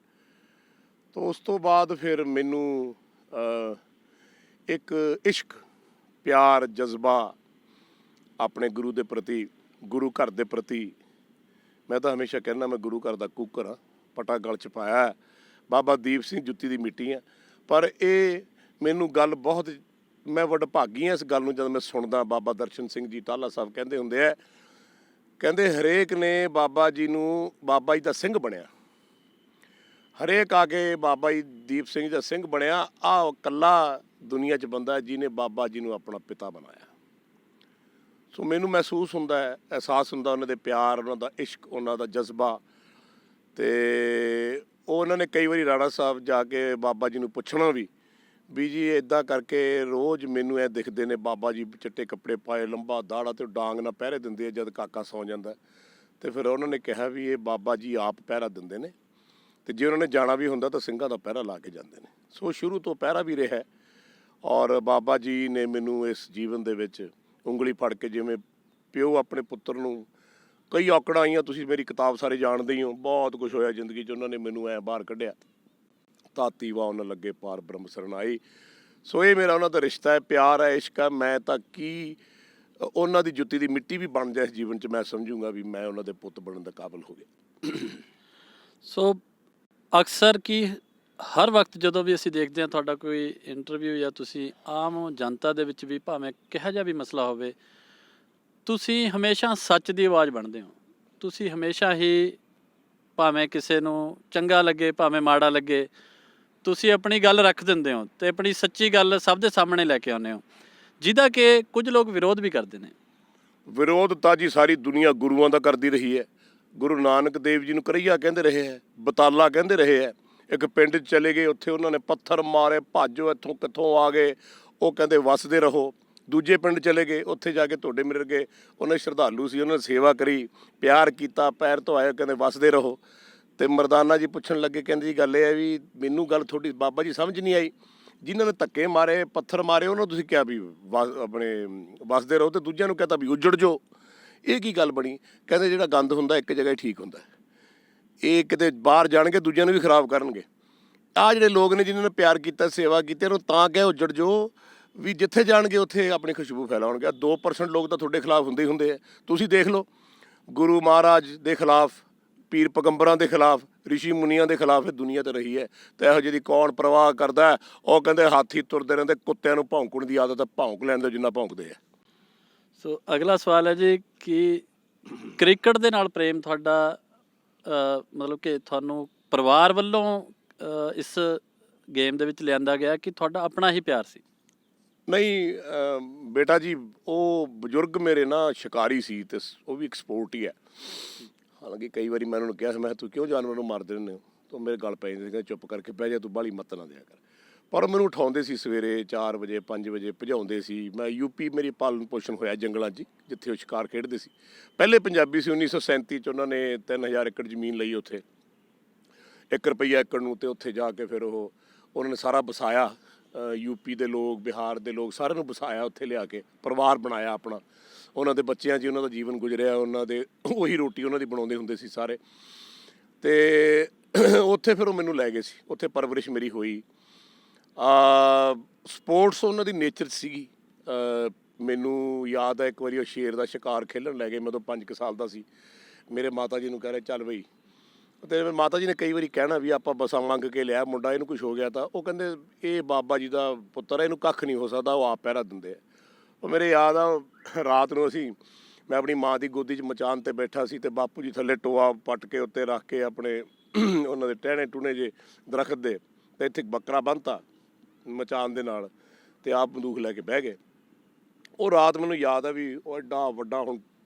ਤਾਂ ਉਸ ਤੋਂ ਬਾਅਦ ਫਿਰ ਮੈਨੂੰ ਇੱਕ ਇਸ਼ਕ, ਪਿਆਰ, ਜਜ਼ਬਾ ਆਪਣੇ ਗੁਰੂ ਦੇ ਪ੍ਰਤੀ, ਗੁਰੂ ਘਰ ਦੇ ਪ੍ਰਤੀ। ਮੈਂ ਤਾਂ ਹਮੇਸ਼ਾ ਕਹਿੰਦਾ ਮੈਂ ਗੁਰੂ ਘਰ ਦਾ ਕੂਕਰ ਹਾਂ, ਪਟਾ ਗਲ 'ਚ ਪਾਇਆ। ਬਾਬਾ ਦੀਪ ਸਿੰਘ ਜੁੱਤੀ ਦੀ ਮਿੱਟੀ ਆ। ਪਰ ਇਹ ਮੈਨੂੰ ਗੱਲ ਬਹੁਤ, ਮੈਂ ਵਡਭਾਗੀ ਹਾਂ ਇਸ ਗੱਲ ਨੂੰ ਜਦੋਂ ਮੈਂ ਸੁਣਦਾ। ਬਾਬਾ ਦਰਸ਼ਨ ਸਿੰਘ ਜੀ ਟਾਹਲਾ ਸਾਹਿਬ ਕਹਿੰਦੇ ਹੁੰਦੇ ਆ, ਕਹਿੰਦੇ ਹਰੇਕ ਨੇ ਬਾਬਾ ਜੀ ਨੂੰ, ਬਾਬਾ ਜੀ ਦਾ ਸਿੰਘ ਬਣਿਆ। ਹਰੇਕ ਆ ਕੇ ਬਾਬਾ ਜੀ ਦੀਪ ਸਿੰਘ ਦਾ ਸਿੰਘ ਬਣਿਆ। ਆਹ ਇਕੱਲਾ ਦੁਨੀਆ 'ਚ ਬੰਦਾ ਜਿਹਨੇ ਬਾਬਾ ਜੀ ਨੂੰ ਆਪਣਾ ਪਿਤਾ ਬਣਾਇਆ। ਸੋ ਮੈਨੂੰ ਮਹਿਸੂਸ ਹੁੰਦਾ ਹੈ, ਅਹਿਸਾਸ ਹੁੰਦਾ ਉਹਨਾਂ ਦੇ ਪਿਆਰ, ਉਹਨਾਂ ਦਾ ਇਸ਼ਕ, ਉਹਨਾਂ ਦਾ ਜਜ਼ਬਾ। ਤੇ ਉਹ ਉਹਨਾਂ ਨੇ ਕਈ ਵਾਰੀ ਰਾਣਾ ਸਾਹਿਬ ਜਾ ਕੇ ਬਾਬਾ ਜੀ ਨੂੰ ਪੁੱਛਣਾ ਵੀ ਜੀ ਇੱਦਾਂ ਕਰਕੇ ਰੋਜ਼ ਮੈਨੂੰ ਇਹ ਦਿਖਦੇ ਨੇ ਬਾਬਾ ਜੀ ਚਿੱਟੇ ਕੱਪੜੇ ਪਾਏ, ਲੰਬਾ ਦਾੜਾ, ਤੇ ਡਾਂਗ ਨਾਲ ਪਹਿਰੇ ਦਿੰਦੇ ਆ ਜਦ ਕਾਕਾ ਸੌਂ ਜਾਂਦਾ। ਤੇ ਫਿਰ ਉਹਨਾਂ ਨੇ ਕਿਹਾ ਵੀ ਇਹ ਬਾਬਾ ਜੀ ਆਪ ਪਹਿਰਾ ਦਿੰਦੇ ਨੇ, ਤੇ ਜੇ ਉਹਨਾਂ ਨੇ ਜਾਣਾ ਵੀ ਹੁੰਦਾ ਤਾਂ ਸਿੰਘਾਂ ਦਾ ਪਹਿਰਾ ਲਾ ਕੇ ਜਾਂਦੇ ਨੇ। ਸੋ ਸ਼ੁਰੂ ਤੋਂ ਪਹਿਰਾ ਵੀ ਰਿਹਾ। ਔਰ ਬਾਬਾ ਜੀ ਨੇ ਮੈਨੂੰ ਇਸ ਜੀਵਨ ਦੇ ਵਿੱਚ ਉਂਗਲੀ ਫੜ ਕੇ, ਜਿਵੇਂ ਪਿਓ ਆਪਣੇ ਪੁੱਤਰ ਨੂੰ, ਕਈ ਔਕੜਾਂ ਆਈਆਂ, ਤੁਸੀਂ ਮੇਰੀ ਕਿਤਾਬ ਸਾਰੇ ਜਾਣਦੇ ਹੀ ਹੋ, ਬਹੁਤ ਕੁਛ ਹੋਇਆ ਜ਼ਿੰਦਗੀ 'ਚ। ਉਹਨਾਂ ਨੇ ਮੈਨੂੰ ਐਂ ਬਾਹਰ ਕੱਢਿਆ, ਤਾਤੀ ਵਾਹ ਨਾ ਲੱਗੇ ਪਾਰ ਬ੍ਰਹਮ ਸਰਨਾਈ। ਸੋ ਇਹ ਮੇਰਾ ਉਹਨਾਂ ਦਾ ਰਿਸ਼ਤਾ ਹੈ, ਪਿਆਰ ਹੈ, ਇਸ਼ਕ ਹੈ। ਮੈਂ ਤਾਂ ਕੀ ਉਹਨਾਂ ਦੀ ਜੁੱਤੀ ਦੀ ਮਿੱਟੀ ਵੀ ਬਣ ਜਾਏ ਇਸ ਜੀਵਨ 'ਚ, ਮੈਂ ਸਮਝੂੰਗਾ ਵੀ ਮੈਂ ਉਹਨਾਂ ਦੇ ਪੁੱਤ ਬਣਨ ਦਾ ਕਾਬਿਲ ਹੋ ਗਿਆ। ਸੋ ਅਕਸਰ ਕੀ ਹਰ ਵਕਤ ਜਦੋਂ ਵੀ ਅਸੀਂ ਦੇਖਦੇ ਹਾਂ ਤੁਹਾਡਾ ਕੋਈ ਇੰਟਰਵਿਊ ਜਾਂ ਤੁਸੀਂ ਆਮ ਜਨਤਾ ਦੇ ਵਿੱਚ ਵੀ ਭਾਵੇਂ ਕਿਹੋ ਜਿਹਾ ਵੀ ਮਸਲਾ ਹੋਵੇ, ਤੁਸੀਂ ਹਮੇਸ਼ਾ ਸੱਚ ਦੀ ਆਵਾਜ਼ ਬਣਦੇ ਹੋ। ਤੁਸੀਂ ਹਮੇਸ਼ਾ ਹੀ, ਭਾਵੇਂ ਕਿਸੇ ਨੂੰ ਚੰਗਾ ਲੱਗੇ ਭਾਵੇਂ ਮਾੜਾ ਲੱਗੇ, ਤੁਸੀਂ ਆਪਣੀ ਗੱਲ ਰੱਖ ਦਿੰਦੇ ਹੋ ਅਤੇ ਆਪਣੀ ਸੱਚੀ ਗੱਲ ਸਭ ਦੇ ਸਾਹਮਣੇ ਲੈ ਕੇ ਆਉਂਦੇ ਹੋ, ਜਿਹਦਾ ਕਿ ਕੁਝ ਲੋਕ ਵਿਰੋਧ ਵੀ ਕਰਦੇ ਨੇ। ਵਿਰੋਧ ਤਾਂ ਜੀ ਸਾਰੀ ਦੁਨੀਆ ਗੁਰੂਆਂ ਦਾ ਕਰਦੀ ਰਹੀ ਹੈ। ਗੁਰੂ ਨਾਨਕ ਦੇਵ ਜੀ ਨੂੰ ਕਰਈਆ ਕਹਿੰਦੇ ਰਹੇ ਹੈ, ਬਤਾਲਾ ਕਹਿੰਦੇ ਰਹੇ ਹੈ। ਇੱਕ ਪਿੰਡ 'ਚ ਚਲੇ ਗਏ, ਉੱਥੇ ਉਹਨਾਂ ਨੇ ਪੱਥਰ ਮਾਰੇ, ਭਾਜੋ ਇੱਥੋਂ ਕਿੱਥੋਂ ਆ ਗਏ, ਉਹ ਕਹਿੰਦੇ ਵਸਦੇ ਰਹੋ। ਦੂਜੇ ਪਿੰਡ ਚਲੇ ਗਏ, ਉੱਥੇ ਜਾ ਕੇ ਤੁਹਾਡੇ ਮਿਲ ਗਏ, ਉਹਨਾਂ ਸ਼ਰਧਾਲੂ ਸੀ, ਉਹਨਾਂ ਨੇ ਸੇਵਾ ਕਰੀ, ਪਿਆਰ ਕੀਤਾ, ਪੈਰ ਧੋਆਏ, ਕਹਿੰਦੇ ਵਸਦੇ ਰਹੋ। ਤੇ ਮਰਦਾਨਾ ਜੀ ਪੁੱਛਣ ਲੱਗੇ, ਕਹਿੰਦੇ ਜੀ ਗੱਲ ਇਹ ਹੈ ਵੀ ਮੈਨੂੰ ਗੱਲ ਤੁਹਾਡੀ ਬਾਬਾ ਜੀ ਸਮਝ ਨਹੀਂ ਆਈ, ਜਿਨ੍ਹਾਂ ਨੇ ਧੱਕੇ ਮਾਰੇ, ਪੱਥਰ ਮਾਰੇ, ਉਹਨਾਂ ਨੂੰ ਤੁਸੀਂ ਕਿਹਾ ਵੀ ਆਪਣੇ ਵਸਦੇ ਰਹੋ, ਤੇ ਦੂਜਿਆਂ ਨੂੰ ਕਹਤਾ ਵੀ ਉੱਜੜ ਜਾਓ। ਇਹ ਕੀ ਗੱਲ ਬਣੀ? ਕਹਿੰਦੇ ਜਿਹੜਾ ਗੰਦ ਹੁੰਦਾ ਇੱਕ ਜਗ੍ਹਾ ਹੀ ਠੀਕ ਹੁੰਦਾ, ਇਹ ਕਿਤੇ ਬਾਹਰ ਜਾਣਗੇ ਦੂਜਿਆਂ ਨੂੰ ਵੀ ਖਰਾਬ ਕਰਨਗੇ। ਆਹ ਜਿਹੜੇ ਲੋਕ ਨੇ ਜਿਨ੍ਹਾਂ ਨੇ ਪਿਆਰ ਕੀਤਾ, ਸੇਵਾ ਕੀਤੀ, ਉਹਨੂੰ ਤਾਂ ਕਹੇ ਉੱਜੜ ਜਾਓ ਵੀ ਜਿੱਥੇ ਜਾਣਗੇ ਉੱਥੇ ਆਪਣੀ ਖੁਸ਼ਬੂ ਫੈਲਾਉਣਗੇ। 2% ਲੋਕ ਤਾਂ ਤੁਹਾਡੇ ਖਿਲਾਫ ਹੁੰਦੇ ਹੀ ਹੁੰਦੇ ਆ। ਤੁਸੀਂ ਦੇਖ ਲਓ, ਗੁਰੂ ਮਹਾਰਾਜ ਦੇ ਖਿਲਾਫ, ਪੀਰ ਪੈਗੰਬਰਾਂ ਦੇ ਖਿਲਾਫ, ਰਿਸ਼ੀ ਮੁਨੀਆਂ ਦੇ ਖਿਲਾਫ ਇਹ ਦੁਨੀਆ 'ਤੇ ਰਹੀ ਹੈ। ਤੇ ਇਹੋ ਜਿਹੀ ਕੌਣ ਪ੍ਰਵਾਹ ਕਰਦਾ? ਉਹ ਕਹਿੰਦੇ ਹਾਥੀ ਤੁਰਦੇ ਰਹਿੰਦੇ, ਕੁੱਤਿਆਂ ਨੂੰ ਭੌਂਕਣ ਦੀ ਆਦਤ ਹੈ, ਭੌਂਕ ਲੈਣ ਦਿਓ ਜਿੰਨਾ ਭੌਂਕਦੇ ਆ। ਸੋ ਅਗਲਾ ਸਵਾਲ ਹੈ ਜੀ ਕਿ ਕ੍ਰਿਕਟ ਦੇ ਨਾਲ ਪ੍ਰੇਮ ਤੁਹਾਡਾ, ਮਤਲਬ ਕਿ ਤੁਹਾਨੂੰ ਪਰਿਵਾਰ ਵੱਲੋਂ ਇਸ ਗੇਮ ਦੇ ਵਿੱਚ ਲਿਆਂਦਾ ਗਿਆ ਕਿ ਤੁਹਾਡਾ ਆਪਣਾ ਹੀ ਪਿਆਰ ਸੀ? ਨਹੀਂ ਬੇਟਾ ਜੀ, ਉਹ ਬਜ਼ੁਰਗ ਮੇਰੇ ਨਾ ਸ਼ਿਕਾਰੀ ਸੀ, ਅਤੇ ਉਹ ਵੀ ਇੱਕ ਸਪੋਰਟ ਹੀ ਹੈ। ਹਾਲਾਂਕਿ ਕਈ ਵਾਰੀ ਮੈਂ ਉਹਨਾਂ ਨੂੰ ਕਿਹਾ ਸੀ, ਮੈਂ ਤੂੰ ਕਿਉਂ ਜਾਨਵਰ ਨੂੰ ਮਾਰ ਦਿੰਦੇ ਹੋ? ਤਾਂ ਮੇਰੇ ਗੱਲ ਪੈ ਜਾਂਦੇ ਸੀ, ਕਹਿੰਦੇ ਚੁੱਪ ਕਰਕੇ ਬਹਿ ਜਾ, ਤੂੰ ਬਾਹਲੀ ਮੱਤ ਨਾ ਦਿਆ ਕਰ। ਪਰ ਮੈਨੂੰ ਉਠਾਉਂਦੇ ਸੀ ਸਵੇਰੇ 4 ਵਜੇ 5 ਵਜੇ, ਭਜਾਉਂਦੇ ਸੀ। ਮੈਂ ਯੂਪੀ, ਮੇਰੀ ਪਾਲਣ ਪੋਸ਼ਣ ਹੋਇਆ ਜੰਗਲਾਂ 'ਚ, ਜਿੱਥੇ ਉਹ ਸ਼ਿਕਾਰ ਖੇਡਦੇ ਸੀ। ਪਹਿਲੇ ਪੰਜਾਬੀ ਸੀ। 1937 'ਚ ਉਹਨਾਂ ਨੇ 3000 ਏਕੜ ਜ਼ਮੀਨ ਲਈ ਉੱਥੇ, 1 ਰੁਪਈਆ ਏਕੜ ਨੂੰ। ਅਤੇ ਉੱਥੇ ਜਾ ਕੇ ਫਿਰ ਉਹਨਾਂ ਨੇ ਸਾਰਾ ਵਸਾਇਆ, ਯੂਪੀ ਦੇ ਲੋਕ, ਬਿਹਾਰ ਦੇ ਲੋਕ, ਸਾਰਿਆਂ ਨੂੰ ਵਸਾਇਆ ਉੱਥੇ ਲਿਆ ਕੇ, ਪਰਿਵਾਰ ਬਣਾਇਆ ਆਪਣਾ। ਉਹਨਾਂ ਦੇ ਬੱਚਿਆਂ 'ਚ ਉਹਨਾਂ ਦਾ ਜੀਵਨ ਗੁਜ਼ਰਿਆ, ਉਹਨਾਂ ਦੇ ਉਹੀ ਰੋਟੀ ਉਹਨਾਂ ਦੀ ਬਣਾਉਂਦੇ ਹੁੰਦੇ ਸੀ ਸਾਰੇ। ਅਤੇ ਉੱਥੇ ਫਿਰ ਉਹ ਮੈਨੂੰ ਲੈ ਗਏ ਸੀ, ਉੱਥੇ ਪਰਵਰਿਸ਼ ਮੇਰੀ ਹੋਈ। ਸਪੋਰਟਸ ਉਹਨਾਂ ਦੀ ਨੇਚਰ ਸੀਗੀ। ਮੈਨੂੰ ਯਾਦ ਹੈ ਇੱਕ ਵਾਰੀ ਉਹ ਸ਼ੇਰ ਦਾ ਸ਼ਿਕਾਰ ਖੇਲਣ ਲੈ ਗਏ, ਮੈਂ ਉਦੋਂ 5 ਸਾਲ ਦਾ ਸੀ। ਮੇਰੇ ਮਾਤਾ ਜੀ ਨੂੰ ਕਹਿ ਰਹੇ ਚੱਲ ਬਈ, ਤੇ ਮਾਤਾ ਜੀ ਨੇ ਕਈ ਵਾਰੀ ਕਹਿਣਾ ਵੀ ਆਪਾਂ ਬਸਾਂ ਮੰਗ ਕੇ ਲਿਆ ਮੁੰਡਾ, ਇਹਨੂੰ ਕੁਝ ਹੋ ਗਿਆ ਤਾਂ ਉਹ ਕਹਿੰਦੇ ਇਹ ਬਾਬਾ ਜੀ ਦਾ ਪੁੱਤਰ ਹੈ, ਇਹਨੂੰ ਕੱਖ ਨਹੀਂ ਹੋ ਸਕਦਾ, ਉਹ ਆਪ ਪਹਿਰਾ ਦਿੰਦੇ ਆ। ਉਹ ਮੇਰੇ ਯਾਦ ਆ ਰਾਤ ਨੂੰ ਮੈਂ ਆਪਣੀ ਮਾਂ ਦੀ ਗੋਦੀ 'ਚ ਮਚਾਨ 'ਤੇ ਬੈਠਾ ਸੀ ਤੇ ਬਾਪੂ ਜੀ ਥੱਲੇ ਟੋਆ ਪੱਟ ਕੇ ਉੱਤੇ ਰੱਖ ਕੇ ਆਪਣੇ ਉਹਨਾਂ ਦੇ ਟਹਿਣੇ ਟੂਣੇ ਜੇ ਦਰਖਤ ਦੇ, ਤੇ ਇੱਥੇ ਬੱਕਰਾ ਬੰਨ੍ਹਤਾ ਮਚਾਨ ਦੇ ਨਾਲ ਤੇ ਆਪ ਬੰਦੂਕ ਲੈ ਕੇ ਬਹਿ ਗਏ। ਉਹ ਰਾਤ ਮੈਨੂੰ ਯਾਦ ਆ ਵੀ ਉਹ ਐਡਾ ਵੱਡਾ, ਹੁਣ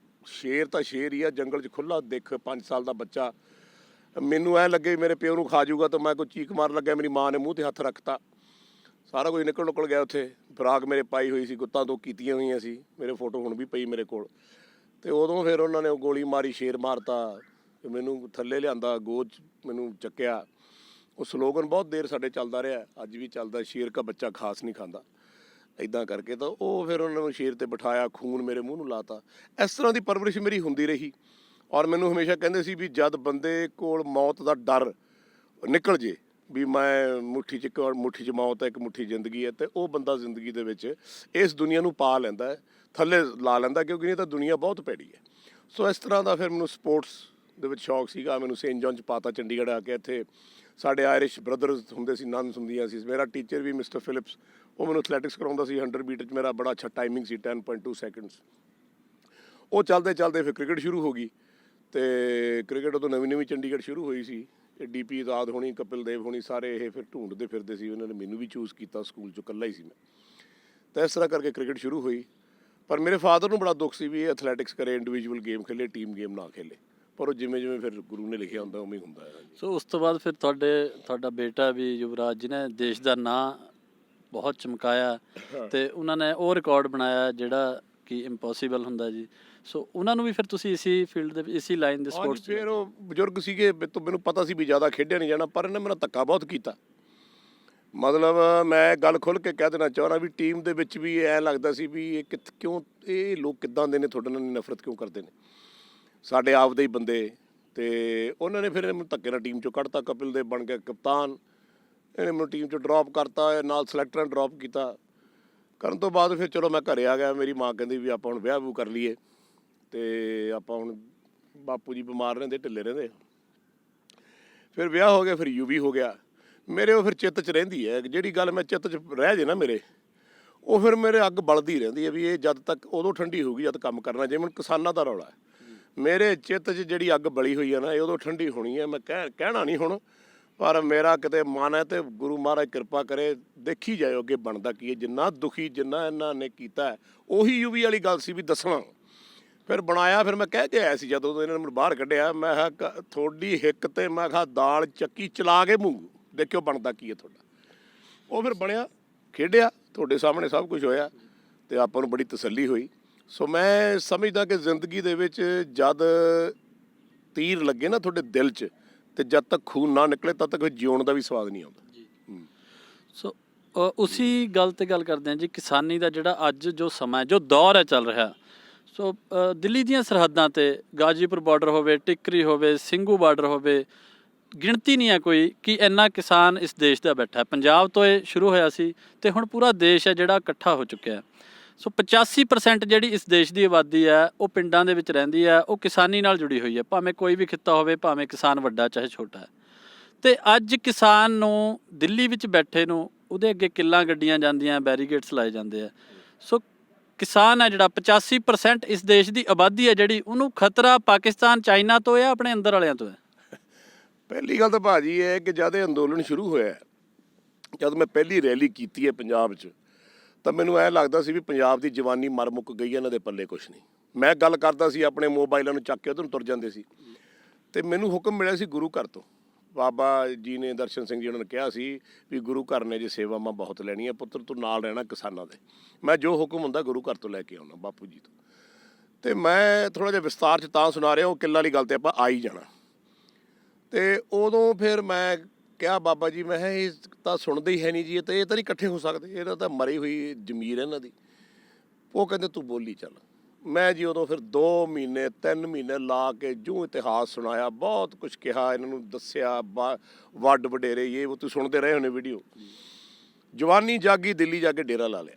ਸ਼ੇਰ ਤਾਂ ਸ਼ੇਰ ਹੀ ਆ, ਜੰਗਲ 'ਚ ਖੁੱਲ੍ਹਾ ਦਿੱਖ, 5 ਸਾਲ ਦਾ ਬੱਚਾ। ਮੈਨੂੰ ਐਂ ਲੱਗੇ ਮੇਰੇ ਪਿਓ ਨੂੰ ਖਾ ਜਾਊਗਾ ਤਾਂ ਮੈਂ ਕੋਈ ਚੀਕ ਮਾਰਨ ਲੱਗਿਆ, ਮੇਰੀ ਮਾਂ ਨੇ ਮੂੰਹ 'ਤੇ ਹੱਥ ਰੱਖਤਾ, ਸਾਰਾ ਕੁਝ ਨਿਕਲ ਗਿਆ ਉੱਥੇ। ਫਰਾਕ ਮੇਰੇ ਪਾਈ ਹੋਈ ਸੀ, ਗੁੱਤਾਂ ਤੋਂ ਕੀਤੀਆਂ ਹੋਈਆਂ ਸੀ, ਮੇਰੇ ਫੋਟੋ ਹੁਣ ਵੀ ਪਈ ਮੇਰੇ ਕੋਲ। ਤੇ ਉਦੋਂ ਫਿਰ ਉਹਨਾਂ ਨੇ ਉਹ ਗੋਲੀ ਮਾਰੀ, ਸ਼ੇਰ ਮਾਰਤਾ, ਮੈਨੂੰ ਥੱਲੇ ਲਿਆਂਦਾ, ਗੋਦ 'ਚ ਮੈਨੂੰ ਚੱਕਿਆ। ਉਹ ਸਲੋਗਨ ਬਹੁਤ ਦੇਰ ਸਾਡੇ ਚੱਲਦਾ ਰਿਹਾ, ਅੱਜ ਵੀ ਚੱਲਦਾ, ਸ਼ੇਰ ਕਾ ਬੱਚਾ ਘਾਸ ਨਹੀਂ ਖਾਂਦਾ, ਇੱਦਾਂ ਕਰਕੇ। ਤਾਂ ਉਹ ਫਿਰ ਉਹਨਾਂ ਨੂੰ ਸ਼ੇਰ 'ਤੇ ਬਿਠਾਇਆ, ਖੂਨ ਮੇਰੇ ਮੂੰਹ ਨੂੰ ਲਾਤਾ। ਇਸ ਤਰ੍ਹਾਂ ਦੀ ਪਰਵਰਿਸ਼ ਮੇਰੀ ਹੁੰਦੀ ਰਹੀ। ਔਰ ਮੈਨੂੰ ਹਮੇਸ਼ਾ ਕਹਿੰਦੇ ਸੀ ਵੀ ਜਦ ਬੰਦੇ ਕੋਲ ਮੌਤ ਦਾ ਡਰ ਨਿਕਲ ਜੇ, ਵੀ ਮੈਂ ਮੁੱਠੀ 'ਚ ਮੌਤ ਹੈ, ਇੱਕ ਮੁੱਠੀ ਜ਼ਿੰਦਗੀ ਹੈ, ਅਤੇ ਉਹ ਬੰਦਾ ਜ਼ਿੰਦਗੀ ਦੇ ਵਿੱਚ ਇਸ ਦੁਨੀਆ ਨੂੰ ਪਾ ਲੈਂਦਾ, ਥੱਲੇ ਲਾ ਲੈਂਦਾ, ਕਿਉਂਕਿ ਇਹ ਤਾਂ ਦੁਨੀਆ ਬਹੁਤ ਭੈੜੀ ਹੈ। ਸੋ ਇਸ ਤਰ੍ਹਾਂ ਦਾ ਫਿਰ ਮੈਨੂੰ ਸਪੋਰਟਸ ਦੇ ਵਿੱਚ ਸ਼ੌਕ ਸੀਗਾ। ਮੈਨੂੰ ਸੇਂਟ ਜੌਨ 'ਚ ਪਾਤਾ, ਚੰਡੀਗੜ੍ਹ ਆ ਕੇ। ਇੱਥੇ ਸਾਡੇ ਆਇਰਿਸ਼ ਬ੍ਰਦਰਸ ਹੁੰਦੇ ਸੀ, ਨਨਸ ਹੁੰਦੀਆਂ ਸੀ। ਮੇਰਾ ਟੀਚਰ ਵੀ ਮਿਸਟਰ ਫਿਲਿਪਸ, ਉਹ ਮੈਨੂੰ ਐਥਲੈਟਿਕਸ ਕਰਾਉਂਦਾ ਸੀ। 100 ਮੀਟਰ 'ਚ ਮੇਰਾ ਬੜਾ ਅੱਛਾ ਟਾਈਮਿੰਗ ਸੀ, 10.2 ਸੈਕਿੰਡਸ। ਉਹ ਚੱਲਦੇ ਚੱਲਦੇ ਫਿਰ ਕ੍ਰਿਕਟ ਸ਼ੁਰੂ ਹੋ ਗਈ, ਅਤੇ ਕ੍ਰਿਕਟ ਉਦੋਂ ਨਵੀਂ ਚੰਡੀਗੜ੍ਹ ਸ਼ੁਰੂ ਹੋਈ ਸੀ। DP ਆਜ਼ਾਦ ਹੋਣੀ, ਕਪਿਲ ਦੇਵ ਹੋਣੀ, ਸਾਰੇ ਇਹ ਫਿਰ ਢੂੰਡਦੇ ਫਿਰਦੇ ਸੀ। ਉਹਨਾਂ ਨੇ ਮੈਨੂੰ ਵੀ ਚੂਜ਼ ਕੀਤਾ, ਸਕੂਲ 'ਚੋਂ ਇਕੱਲਾ ਹੀ ਸੀ ਮੈਂ। ਤਾਂ ਇਸ ਤਰ੍ਹਾਂ ਕਰਕੇ ਕ੍ਰਿਕਟ ਸ਼ੁਰੂ ਹੋਈ। ਪਰ ਮੇਰੇ ਫਾਦਰ ਨੂੰ ਬੜਾ ਦੁੱਖ ਸੀ ਵੀ ਇਹ ਐਥਲੈਟਿਕਸ ਕਰੇ, ਇੰਡੀਵਿਜੂਅਲ ਗੇਮ ਖੇਲੇ, ਟੀਮ ਗੇਮ ਨਾ ਖੇਲੇ। ਪਰ ਉਹ ਜਿਵੇਂ ਫਿਰ ਗੁਰੂ ਨੇ ਲਿਖਿਆ ਹੁੰਦਾ ਉਵੇਂ ਹੀ ਹੁੰਦਾ ਹੈ। ਸੋ ਉਸ ਤੋਂ ਬਾਅਦ ਫਿਰ ਤੁਹਾਡਾ ਬੇਟਾ ਵੀ ਯੁਵਰਾਜ, ਜਿਹਨੇ ਦੇਸ਼ ਦਾ ਨਾਂ ਬਹੁਤ ਚਮਕਾਇਆ, ਤੇ ਉਹਨਾਂ ਨੇ ਉਹ ਰਿਕਾਰਡ ਬਣਾਇਆ ਜਿਹੜਾ ਕਿ ਇੰਪੋਸੀਬਲ ਹੁੰਦਾ ਜੀ। ਸੋ ਉਹਨਾਂ ਨੂੰ ਵੀ ਫਿਰ ਤੁਸੀਂ ਇਸੀ ਫੀਲਡ ਦੇ, ਇਸੀ ਲਾਈਨ ਦੇ ਸਪੋਰਟਸ। ਫਿਰ ਉਹ ਬਜ਼ੁਰਗ ਸੀਗੇ, ਮੈਨੂੰ ਪਤਾ ਸੀ ਵੀ ਜ਼ਿਆਦਾ ਖੇਡਿਆ ਨਹੀਂ ਜਾਣਾ, ਪਰ ਇਹਨੇ ਮੇਰਾ ਧੱਕਾ ਬਹੁਤ ਕੀਤਾ। ਮਤਲਬ ਮੈਂ ਗੱਲ ਖੁੱਲ੍ਹ ਕੇ ਕਹਿ ਦੇਣਾ ਚਾਹੁੰਦਾ ਵੀ ਟੀਮ ਦੇ ਵਿੱਚ ਵੀ ਐਂ ਲੱਗਦਾ ਸੀ ਵੀ ਇਹ ਕਿਉਂ, ਇਹ ਲੋਕ ਕਿੱਦਾਂ ਦੇ ਨੇ, ਤੁਹਾਡੇ ਨਾਲ ਨਫ਼ਰਤ ਕਿਉਂ ਕਰਦੇ ਨੇ, ਸਾਡੇ ਆਪ ਦੇ ਹੀ ਬੰਦੇ। ਅਤੇ ਉਹਨਾਂ ਨੇ ਫਿਰ ਮੈਨੂੰ ਧੱਕੇ ਨਾਲ ਟੀਮ 'ਚੋਂ ਕੱਢਤਾ। ਕਪਿਲ ਦੇਵ ਬਣ ਗਿਆ ਕਪਤਾਨ, ਇਹਨੇ ਮੈਨੂੰ ਟੀਮ 'ਚੋਂ ਡਰੋਪ ਕਰਤਾ, ਨਾਲ ਸਿਲੈਕਟਰਾਂ ਨੇ ਡਰੋਪ ਕੀਤਾ। ਕਰਨ ਤੋਂ ਬਾਅਦ ਫਿਰ ਚਲੋ ਮੈਂ ਘਰੇ ਆ ਗਿਆ। ਮੇਰੀ ਮਾਂ ਕਹਿੰਦੀ ਵੀ ਆਪਾਂ ਹੁਣ ਵਿਆਹ ਵੂ ਕਰ ਲਈਏ, ਅਤੇ ਆਪਾਂ ਹੁਣ ਬਾਪੂ ਜੀ ਬਿਮਾਰ ਰਹਿੰਦੇ, ਢਿੱਲੇ ਰਹਿੰਦੇ। ਫਿਰ ਵਿਆਹ ਹੋ ਗਿਆ, ਫਿਰ UV ਹੋ ਗਿਆ ਮੇਰੇ। ਉਹ ਫਿਰ ਚਿੱਤ 'ਚ ਰਹਿੰਦੀ ਹੈ ਜਿਹੜੀ ਗੱਲ, ਮੈਂ ਚਿੱਤ 'ਚ ਰਹਿ ਜੇ ਨਾ ਮੇਰੇ, ਉਹ ਫਿਰ ਮੇਰੇ ਅੱਗ ਬਲਦੀ ਰਹਿੰਦੀ ਹੈ ਵੀ ਇਹ ਜਦ ਤੱਕ ਉਦੋਂ ਠੰਡੀ ਹੋਊਗੀ ਜਦ ਕੰਮ ਕਰਨਾ। ਜਿਵੇਂ ਕਿਸਾਨਾਂ ਦਾ ਰੌਲਾ, ਮੇਰੇ ਚਿੱਤ 'ਚ ਜਿਹੜੀ ਅੱਗ ਬਲੀ ਹੋਈ ਹੈ ਨਾ, ਇਹ ਉਦੋਂ ਠੰਡੀ ਹੋਣੀ ਹੈ। ਮੈਂ ਕਹਿਣਾ ਨਹੀਂ ਹੁਣ, ਪਰ ਮੇਰਾ ਕਿਤੇ ਮਨ ਹੈ, ਅਤੇ ਗੁਰੂ ਮਹਾਰਾਜ ਕਿਰਪਾ ਕਰੇ, ਦੇਖੀ ਜਾਇਓ ਅੱਗੇ ਬਣਦਾ ਕੀ ਹੈ। ਜਿੰਨਾ ਦੁਖੀ, ਜਿੰਨਾ ਇਹਨਾਂ ਨੇ ਕੀਤਾ, ਉਹੀ UV ਵਾਲੀ ਗੱਲ ਸੀ ਵੀ ਦੱਸਣਾ। ਫਿਰ ਬਣਾਇਆ, ਫਿਰ ਮੈਂ ਕਹਿ ਕੇ ਆਇਆ ਸੀ ਜਦੋਂ ਇਹਨਾਂ ਨੇ ਮੈਨੂੰ ਬਾਹਰ ਕੱਢਿਆ, ਮੈਂ ਕਿਹਾ ਤੁਹਾਡੀ ਹਿੱਕ 'ਤੇ ਮੈਂ ਕਿਹਾ ਦਾਲ ਚੱਕੀ ਚਲਾ ਕੇ ਮੂੰਗੂ, ਦੇਖਿਓ ਬਣਦਾ ਕੀ ਹੈ ਤੁਹਾਡਾ। ਉਹ ਫਿਰ ਬਣਿਆ, ਖੇਡਿਆ, ਤੁਹਾਡੇ ਸਾਹਮਣੇ ਸਭ ਕੁਝ ਹੋਇਆ, ਅਤੇ ਆਪਾਂ ਨੂੰ ਬੜੀ ਤਸੱਲੀ ਹੋਈ। ਸੋ ਮੈਂ ਸਮਝਦਾ ਕਿ ਜ਼ਿੰਦਗੀ ਦੇ ਵਿੱਚ ਜਦ ਤੀਰ ਲੱਗੇ ਨਾ ਤੁਹਾਡੇ ਦਿਲ 'ਚ, ਅਤੇ ਜਦ ਤੱਕ ਖੂਨ ਨਾ ਨਿਕਲੇ ਤਦ ਤੱਕ ਜਿਉਣ ਦਾ ਵੀ ਸਵਾਦ ਨਹੀਂ ਆਉਂਦਾ ਜੀ। ਸੋ ਉਸੀ ਗੱਲ 'ਤੇ ਗੱਲ ਕਰਦੇ ਹਾਂ ਜੀ, ਕਿਸਾਨੀ ਦਾ ਜਿਹੜਾ ਅੱਜ ਜੋ ਸਮਾਂ, ਜੋ ਦੌਰ ਹੈ ਚੱਲ ਰਿਹਾ। ਸੋ ਦਿੱਲੀ ਦੀਆਂ ਸਰਹੱਦਾਂ 'ਤੇ ਗਾਜ਼ੀਪੁਰ ਬਾਰਡਰ ਹੋਵੇ, ਟਿੱਕਰੀ ਹੋਵੇ, ਸਿੰਘੂ ਬਾਰਡਰ ਹੋਵੇ, ਗਿਣਤੀ ਨਹੀਂ ਹੈ ਕੋਈ ਕਿ ਇੰਨਾ ਕਿਸਾਨ ਇਸ ਦੇਸ਼ ਦਾ ਬੈਠਾ ਹੈ। ਪੰਜਾਬ ਤੋਂ ਇਹ ਸ਼ੁਰੂ ਹੋਇਆ ਸੀ, ਅਤੇ ਹੁਣ ਪੂਰਾ ਦੇਸ਼ ਹੈ ਜਿਹੜਾ ਇਕੱਠਾ ਹੋ ਚੁੱਕਿਆ। ਸੋ 85% ਜਿਹੜੀ ਇਸ ਦੇਸ਼ ਦੀ ਆਬਾਦੀ ਹੈ ਉਹ ਪਿੰਡਾਂ ਦੇ ਵਿੱਚ ਰਹਿੰਦੀ ਹੈ, ਉਹ ਕਿਸਾਨੀ ਨਾਲ ਜੁੜੀ ਹੋਈ ਹੈ, ਭਾਵੇਂ ਕੋਈ ਵੀ ਖਿੱਤਾ ਹੋਵੇ, ਭਾਵੇਂ ਕਿਸਾਨ ਵੱਡਾ ਚਾਹੇ ਛੋਟਾ ਹੈ। ਅਤੇ ਅੱਜ ਕਿਸਾਨ ਨੂੰ ਦਿੱਲੀ ਵਿੱਚ ਬੈਠੇ ਨੂੰ ਉਹਦੇ ਅੱਗੇ ਕਿੱਲਾਂ ਗੱਡੀਆਂ ਜਾਂਦੀਆਂ, ਬੈਰੀਗੇਡਸ ਲਾਏ ਜਾਂਦੇ ਆ। ਸੋ ਕਿਸਾਨ ਹੈ ਜਿਹੜਾ 85% ਇਸ ਦੇਸ਼ ਦੀ ਆਬਾਦੀ ਹੈ ਜਿਹੜੀ, ਉਹਨੂੰ ਖਤਰਾ ਪਾਕਿਸਤਾਨ, ਚਾਈਨਾ ਤੋਂ ਹੈ, ਆਪਣੇ ਅੰਦਰ ਵਾਲਿਆਂ ਤੋਂ ਹੈ। ਪਹਿਲੀ ਗੱਲ ਤਾਂ ਭਾਜੀ ਇਹ ਹੈ ਕਿ ਜਦ ਇਹ ਅੰਦੋਲਨ ਸ਼ੁਰੂ ਹੋਇਆ, ਜਦ ਮੈਂ ਪਹਿਲੀ ਰੈਲੀ ਕੀਤੀ ਹੈ ਪੰਜਾਬ 'ਚ, ਤਾਂ ਮੈਨੂੰ ਐਂ ਲੱਗਦਾ ਸੀ ਵੀ ਪੰਜਾਬ ਦੀ ਜਵਾਨੀ ਮਰ ਮੁੱਕ ਗਈ, ਇਹਨਾਂ ਦੇ ਪੱਲੇ ਕੁਛ ਨਹੀਂ। ਮੈਂ ਗੱਲ ਕਰਦਾ ਸੀ, ਆਪਣੇ ਮੋਬਾਈਲਾਂ ਨੂੰ ਚੱਕ ਕੇ ਉੱਧਰ ਨੂੰ ਤੁਰ ਜਾਂਦੇ ਸੀ, ਅਤੇ ਮੈਨੂੰ ਹੁਕਮ ਮਿਲਿਆ ਸੀ ਗੁਰੂ ਘਰ ਤੋਂ। ਬਾਬਾ ਜੀ ਨੇ, ਦਰਸ਼ਨ ਸਿੰਘ ਜੀ ਉਹਨਾਂ ਨੇ ਕਿਹਾ ਸੀ ਵੀ ਗੁਰੂ ਘਰ ਨੇ ਜੇ ਸੇਵਾਵਾਂ ਬਹੁਤ ਲੈਣੀਆਂ, ਪੁੱਤਰ ਤੂੰ ਨਾਲ ਰਹਿਣਾ ਕਿਸਾਨਾਂ ਦੇ। ਮੈਂ ਜੋ ਹੁਕਮ ਹੁੰਦਾ ਗੁਰੂ ਘਰ ਤੋਂ ਲੈ ਕੇ ਆਉਣਾ, ਬਾਪੂ ਜੀ ਤੋਂ। ਅਤੇ ਮੈਂ ਥੋੜ੍ਹਾ ਜਿਹਾ ਵਿਸਤਾਰ 'ਚ ਤਾਂ ਸੁਣਾ ਰਿਹਾ, ਉਹ ਕਿੱਲਾਂ ਵਾਲੀ ਗੱਲ 'ਤੇ ਆਪਾਂ ਆ ਹੀ ਜਾਣਾ। ਅਤੇ ਉਦੋਂ ਫਿਰ ਮੈਂ ਕਿਹਾ ਬਾਬਾ ਜੀ, ਮੈਂ ਕਿਹਾ ਇਹ ਤਾਂ ਸੁਣਦੇ ਹੀ ਹੈ ਨਹੀਂ ਜੀ, ਇਹ ਤਾਂ ਨਹੀਂ ਇਕੱਠੇ ਹੋ ਸਕਦੇ, ਇਹਨਾਂ ਤਾਂ ਮਰੀ ਹੋਈ ਜ਼ਮੀਰ ਇਹਨਾਂ ਦੀ। ਉਹ ਕਹਿੰਦੇ ਤੂੰ ਬੋਲੀ ਚੱਲ। ਮੈਂ ਜੀ ਉਦੋਂ ਫਿਰ 2 ਮਹੀਨੇ 3 ਮਹੀਨੇ ਲਾ ਕੇ ਜੂੰ ਇਤਿਹਾਸ ਸੁਣਾਇਆ, ਬਹੁਤ ਕੁਛ ਕਿਹਾ, ਇਹਨਾਂ ਨੂੰ ਦੱਸਿਆ, ਵੱਡ ਵਡੇਰੇ ਇਹ ਉਹ ਤੁਸੀਂ ਸੁਣਦੇ ਰਹੇ ਹੋਣੇ ਵੀਡੀਓ। ਜਵਾਨੀ ਜਾਗੀ, ਦਿੱਲੀ ਜਾ ਕੇ ਡੇਰਾ ਲਾ ਲਿਆ।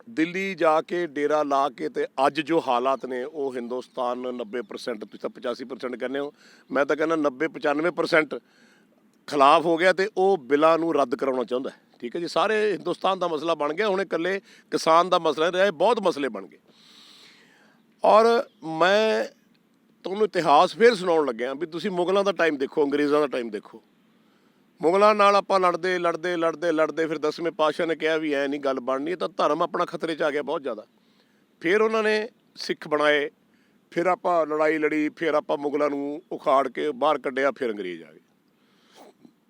ਦਿੱਲੀ ਜਾ ਕੇ ਡੇਰਾ ਲਾ ਕੇ ਤੇ ਅੱਜ ਜੋ ਹਾਲਾਤ ਨੇ ਉਹ ਹਿੰਦੁਸਤਾਨ 90%, ਤੁਸੀਂ ਤਾਂ 85% ਕਹਿੰਦੇ ਹੋ, ਮੈਂ ਤਾਂ ਕਹਿੰਦਾ 90-95% ਖਿਲਾਫ ਹੋ ਗਿਆ ਤੇ ਉਹ ਬਿੱਲਾਂ ਨੂੰ ਰੱਦ ਕਰਾਉਣਾ ਚਾਹੁੰਦਾ। ਠੀਕ ਹੈ ਜੀ, ਸਾਰੇ ਹਿੰਦੁਸਤਾਨ ਦਾ ਮਸਲਾ ਬਣ ਗਿਆ, ਹੁਣ ਇਕੱਲੇ ਕਿਸਾਨ ਦਾ ਮਸਲਾ ਨਹੀਂ ਰਿਹਾ, ਬਹੁਤ ਮਸਲੇ ਬਣ ਗਏ। ਔਰ ਮੈਂ ਤੁਹਾਨੂੰ ਇਤਿਹਾਸ ਫੇਰ ਸੁਣਾਉਣ ਲੱਗਿਆ ਵੀ ਤੁਸੀਂ ਮੁਗਲਾਂ ਦਾ ਟਾਈਮ ਦੇਖੋ, ਅੰਗਰੇਜ਼ਾਂ ਦਾ ਟਾਈਮ ਦੇਖੋ। ਮੁਗਲਾਂ ਨਾਲ ਆਪਾਂ ਲੜਦੇ ਫਿਰ 10ਵੇਂ ਪਾਤਸ਼ਾਹ ਨੇ ਕਿਹਾ ਵੀ ਐ ਨਹੀਂ ਗੱਲ ਬਣਨੀ, ਤਾਂ ਧਰਮ ਆਪਣਾ ਖਤਰੇ 'ਚ ਆ ਗਿਆ ਬਹੁਤ ਜ਼ਿਆਦਾ। ਫਿਰ ਉਹਨਾਂ ਨੇ ਸਿੱਖ ਬਣਾਏ, ਫਿਰ ਆਪਾਂ ਲੜਾਈ ਲੜੀ, ਫਿਰ ਆਪਾਂ ਮੁਗਲਾਂ ਨੂੰ ਉਖਾੜ ਕੇ ਬਾਹਰ ਕੱਢਿਆ, ਫਿਰ ਅੰਗਰੇਜ਼ ਆ ਗਏ।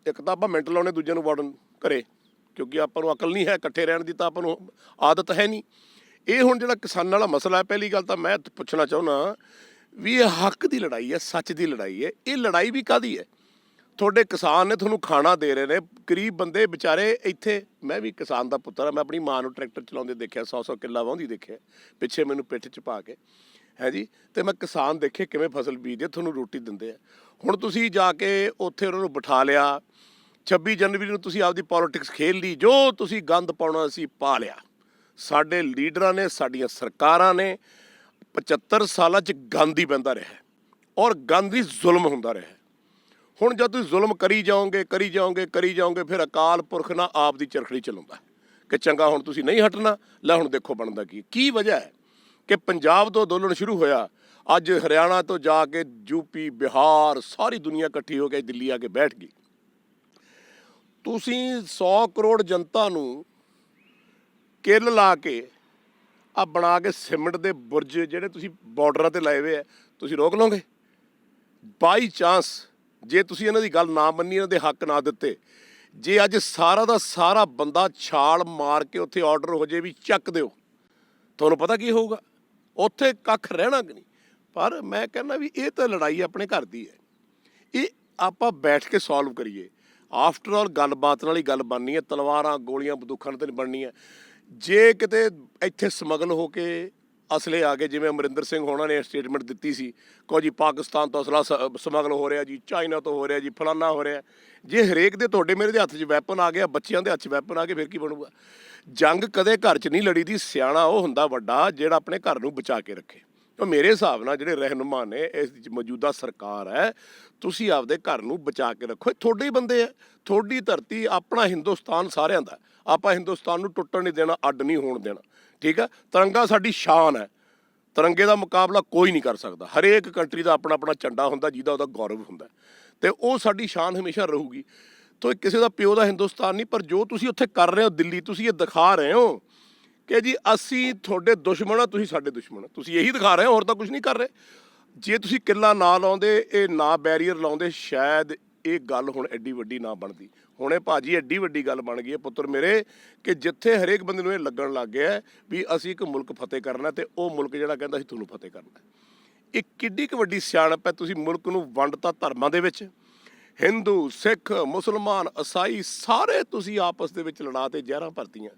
ਇੱਕ ਤਾਂ ਆਪਾਂ ਮਿੰਟ ਲਾਉਣੇ, ਦੂਜੇ ਨੂੰ ਵਾੜਨ ਘਰੇ, ਕਿਉਂਕਿ ਆਪਾਂ ਨੂੰ ਅਕਲ ਨਹੀਂ ਹੈ, ਇਕੱਠੇ ਰਹਿਣ ਦੀ ਤਾਂ ਆਪਾਂ ਨੂੰ ਆਦਤ ਹੈ ਨਹੀਂ। ਇਹ ਹੁਣ ਜਿਹੜਾ ਕਿਸਾਨਾਂ ਵਾਲਾ ਮਸਲਾ ਹੈ, ਪਹਿਲੀ ਗੱਲ ਤਾਂ ਮੈਂ ਪੁੱਛਣਾ ਚਾਹੁੰਦਾ ਵੀ ਇਹ ਹੱਕ ਦੀ ਲੜਾਈ ਹੈ, ਸੱਚ ਦੀ ਲੜਾਈ ਹੈ। ਇਹ ਲੜਾਈ ਵੀ ਕਾਹਦੀ ਹੈ? ਤੁਹਾਡੇ ਕਿਸਾਨ ਨੇ ਤੁਹਾਨੂੰ ਖਾਣਾ ਦੇ ਰਹੇ ਨੇ, ਗਰੀਬ ਬੰਦੇ ਵਿਚਾਰੇ ਇੱਥੇ। ਮੈਂ ਵੀ ਕਿਸਾਨ ਦਾ ਪੁੱਤਰ ਹਾਂ, ਮੈਂ ਆਪਣੀ ਮਾਂ ਨੂੰ ਟਰੈਕਟਰ ਚਲਾਉਂਦੇ ਦੇਖਿਆ, 100-100 ਕਿੱਲਾ ਵਾਹੁੰਦੀ ਦੇਖਿਆ, ਪਿੱਛੇ ਮੈਨੂੰ ਪਿੱਠ 'ਚ ਪਾ ਕੇ, ਹੈ ਜੀ। ਅਤੇ ਮੈਂ ਕਿਸਾਨ ਦੇਖੇ ਕਿਵੇਂ ਫਸਲ ਬੀਜਦੇ, ਤੁਹਾਨੂੰ ਰੋਟੀ ਦਿੰਦੇ ਆ। ਹੁਣ ਤੁਸੀਂ ਜਾ ਕੇ ਉੱਥੇ ਉਹਨਾਂ ਨੂੰ ਬਿਠਾ ਲਿਆ, 26 ਜਨਵਰੀ ਨੂੰ ਤੁਸੀਂ ਆਪਦੀ ਪੋਲੀਟਿਕਸ ਖੇਲ ਲਈ, ਜੋ ਤੁਸੀਂ ਗੰਦ ਪਾਉਣਾ ਸੀ ਪਾ ਲਿਆ। ਸਾਡੇ ਲੀਡਰਾਂ ਨੇ, ਸਾਡੀਆਂ ਸਰਕਾਰਾਂ ਨੇ 75 ਸਾਲਾਂ 'ਚ ਗੰਦ ਹੀ ਪੈਂਦਾ ਰਿਹਾ ਔਰ ਗੰਦ ਹੀ ਜ਼ੁਲਮ ਹੁੰਦਾ ਰਿਹਾ। ਹੁਣ ਜਦ ਤੁਸੀਂ ਜ਼ੁਲਮ ਕਰੀ ਜਾਓਗੇ, ਫਿਰ ਅਕਾਲ ਪੁਰਖ ਨਾਲ ਆਪ ਦੀ ਚਰਖੜੀ ਚਲਾਉਂਦਾ ਕਿ ਚੰਗਾ ਹੁਣ ਤੁਸੀਂ ਨਹੀਂ ਹਟਣਾ, ਲੈ ਹੁਣ ਦੇਖੋ ਬਣਦਾ ਕੀ ਵਜ੍ਹਾ ਹੈ ਕਿ ਪੰਜਾਬ ਤੋਂ ਅੰਦੋਲਨ ਸ਼ੁਰੂ ਹੋਇਆ, ਅੱਜ ਹਰਿਆਣਾ ਤੋਂ ਜਾ ਕੇ ਯੂਪੀ, ਬਿਹਾਰ, ਸਾਰੀ ਦੁਨੀਆ ਇਕੱਠੀ ਹੋ ਕੇ ਦਿੱਲੀ ਆ ਕੇ ਬੈਠ ਗਈ। ਤੁਸੀਂ 100 ਕਰੋੜ ਜਨਤਾ ਨੂੰ ਕਿੱਲ ਲਾ ਕੇ ਆ ਬਣਾ ਕੇ ਸੀਮਿੰਟ ਦੇ ਬੁਰਜ ਜਿਹੜੇ ਤੁਸੀਂ ਬਾਰਡਰਾਂ 'ਤੇ ਲਾਏ ਹੋਏ ਆ, ਤੁਸੀਂ ਰੋਕ ਲਓਗੇ? ਬਾਈ ਚਾਂਸ ਜੇ ਤੁਸੀਂ ਇਹਨਾਂ ਦੀ ਗੱਲ ਨਾ ਮੰਨੀ, ਇਹਨਾਂ ਦੇ ਹੱਕ ਨਾ ਦਿੱਤੇ, ਜੇ ਅੱਜ ਸਾਰਾ ਦਾ ਸਾਰਾ ਬੰਦਾ ਛਾਲ ਮਾਰ ਕੇ ਉੱਥੇ ਆਰਡਰ ਹੋ ਜੇ ਵੀ ਚੱਕ ਦਿਓ, ਤੁਹਾਨੂੰ ਪਤਾ ਕੀ ਹੋਊਗਾ? ਉੱਥੇ ਕੱਖ ਰਹਿਣਾ ਕਿ ਨਹੀਂ। ਪਰ ਮੈਂ ਕਹਿੰਦਾ ਵੀ ਇਹ ਤਾਂ ਲੜਾਈ ਆਪਣੇ ਘਰ ਦੀ ਹੈ, ਇਹ ਆਪਾਂ ਬੈਠ ਕੇ ਸੋਲਵ ਕਰੀਏ। ਆਫਟਰ ਆਲ ਗੱਲਬਾਤ ਨਾਲ ਹੀ ਗੱਲ ਬਣਨੀ ਹੈ, ਤਲਵਾਰਾਂ ਗੋਲੀਆਂ ਬੰਦੂਕਾਂ ਨਾਲ ਤਾਂ ਨਹੀਂ ਬਣਨੀ ਹੈ। ਜੇ ਕਿਤੇ ਇੱਥੇ ਸਮਗਲ ਹੋ ਕੇ ਅਸਲੇ ਆ ਗਏ, ਜਿਵੇਂ ਅਮਰਿੰਦਰ ਸਿੰਘ ਹੋਣਾ ਨੇ ਸਟੇਟਮੈਂਟ ਦਿੱਤੀ ਸੀ, ਕਹੋ ਜੀ ਪਾਕਿਸਤਾਨ ਤੋਂ ਅਸਲਾ ਸਮਗਲ ਹੋ ਰਿਹਾ ਜੀ, ਚਾਈਨਾ ਤੋਂ ਹੋ ਰਿਹਾ ਜੀ, ਫਲਾਨਾ ਹੋ ਰਿਹਾ। ਜੇ ਹਰੇਕ ਦੇ ਤੁਹਾਡੇ ਮੇਰੇ ਦੇ ਹੱਥ 'ਚ ਵੈਪਨ ਆ ਗਿਆ, ਬੱਚਿਆਂ ਦੇ ਹੱਥ 'ਚ ਵੈਪਨ ਆ ਗਏ, ਫਿਰ ਕੀ ਬਣੂਗਾ? ਜੰਗ ਕਦੇ ਘਰ 'ਚ ਨਹੀਂ ਲੜੀ ਦੀ। ਸਿਆਣਾ ਉਹ ਹੁੰਦਾ ਵੱਡਾ ਜਿਹੜਾ ਆਪਣੇ ਘਰ ਨੂੰ ਬਚਾ ਕੇ ਰੱਖੇ। ਉਹ ਮੇਰੇ ਹਿਸਾਬ ਨਾਲ ਜਿਹੜੇ ਰਹਿਨੁਮਾ ਨੇ, ਇਸ ਮੌਜੂਦਾ ਸਰਕਾਰ ਹੈ, ਤੁਸੀਂ ਆਪਦੇ ਘਰ ਨੂੰ ਬਚਾ ਕੇ ਰੱਖੋ। ਇਹ ਤੁਹਾਡੇ ਹੀ ਬੰਦੇ ਆ, ਤੁਹਾਡੀ ਧਰਤੀ, ਆਪਣਾ ਹਿੰਦੁਸਤਾਨ ਸਾਰਿਆਂ ਦਾ। ਆਪਾਂ ਹਿੰਦੁਸਤਾਨ ਨੂੰ ਟੁੱਟਣ ਨਹੀਂ ਦੇਣਾ, ਅੱਡ ਨਹੀਂ ਹੋਣ ਦੇਣਾ। ਠੀਕ ਹੈ, ਤਿਰੰਗਾ ਸਾਡੀ ਸ਼ਾਨ ਹੈ, ਤਿਰੰਗੇ ਦਾ ਮੁਕਾਬਲਾ ਕੋਈ ਨਹੀਂ ਕਰ ਸਕਦਾ। ਹਰੇਕ ਕੰਟਰੀ ਦਾ ਆਪਣਾ ਆਪਣਾ ਝੰਡਾ ਹੁੰਦਾ ਜਿਹਦਾ ਉਹਦਾ ਗੌਰਵ ਹੁੰਦਾ, ਅਤੇ ਉਹ ਸਾਡੀ ਸ਼ਾਨ ਹਮੇਸ਼ਾ ਰਹੂਗੀ। ਤੋ ਇਹ ਕਿਸੇ ਦਾ ਪਿਓ ਦਾ ਹਿੰਦੁਸਤਾਨ ਨਹੀਂ। ਪਰ ਜੋ ਤੁਸੀਂ ਉੱਥੇ ਕਰ ਰਹੇ ਹੋ ਦਿੱਲੀ, ਤੁਸੀਂ ਇਹ ਦਿਖਾ ਰਹੇ ਹੋ ਕਿ ਜੀ ਅਸੀਂ ਤੁਹਾਡੇ ਦੁਸ਼ਮਣ ਆ, ਤੁਸੀਂ ਸਾਡੇ ਦੁਸ਼ਮਣ। ਤੁਸੀਂ ਇਹੀ ਦਿਖਾ ਰਹੇ ਹੋ, ਹੋਰ ਤਾਂ ਕੁਝ ਨਹੀਂ ਕਰ ਰਹੇ। ਜੇ ਤੁਸੀਂ ਕਿੱਲਾ ਨਾ ਲਾਉਂਦੇ, ਇਹ ਨਾ ਬੈਰੀਅਰ ਲਾਉਂਦੇ, ਸ਼ਾਇਦ ਇਹ ਗੱਲ ਹੁਣ ਐਡੀ ਵੱਡੀ ਨਾ ਬਣਦੀ। ਹੁਣ ਇਹ ਭਾਜੀ ਐਡੀ ਵੱਡੀ ਗੱਲ ਬਣ ਗਈ ਹੈ ਪੁੱਤਰ ਮੇਰੇ, ਕਿ ਜਿੱਥੇ ਹਰੇਕ ਬੰਦੇ ਨੂੰ ਇਹ ਲੱਗਣ ਲੱਗ ਗਿਆ ਵੀ ਅਸੀਂ ਇੱਕ ਮੁਲਕ ਫਤਿਹ ਕਰਨਾ, ਅਤੇ ਉਹ ਮੁਲਕ ਜਿਹੜਾ ਕਹਿੰਦਾ ਅਸੀਂ ਤੁਹਾਨੂੰ ਫਤਿਹ ਕਰਨਾ। ਇਹ ਕਿੱਡੀ ਕੁ ਵੱਡੀ ਸਿਆਣਪ ਹੈ। ਤੁਸੀਂ ਮੁਲਕ ਨੂੰ ਵੰਡਤਾ ਧਰਮਾਂ ਦੇ ਵਿੱਚ, ਹਿੰਦੂ, ਸਿੱਖ, ਮੁਸਲਮਾਨ, ਈਸਾਈ, ਸਾਰੇ ਤੁਸੀਂ ਆਪਸ ਦੇ ਵਿੱਚ ਲੜਾ ਤੇ ਜ਼ਹਿਰਾਂ ਭਰਤੀਆਂ।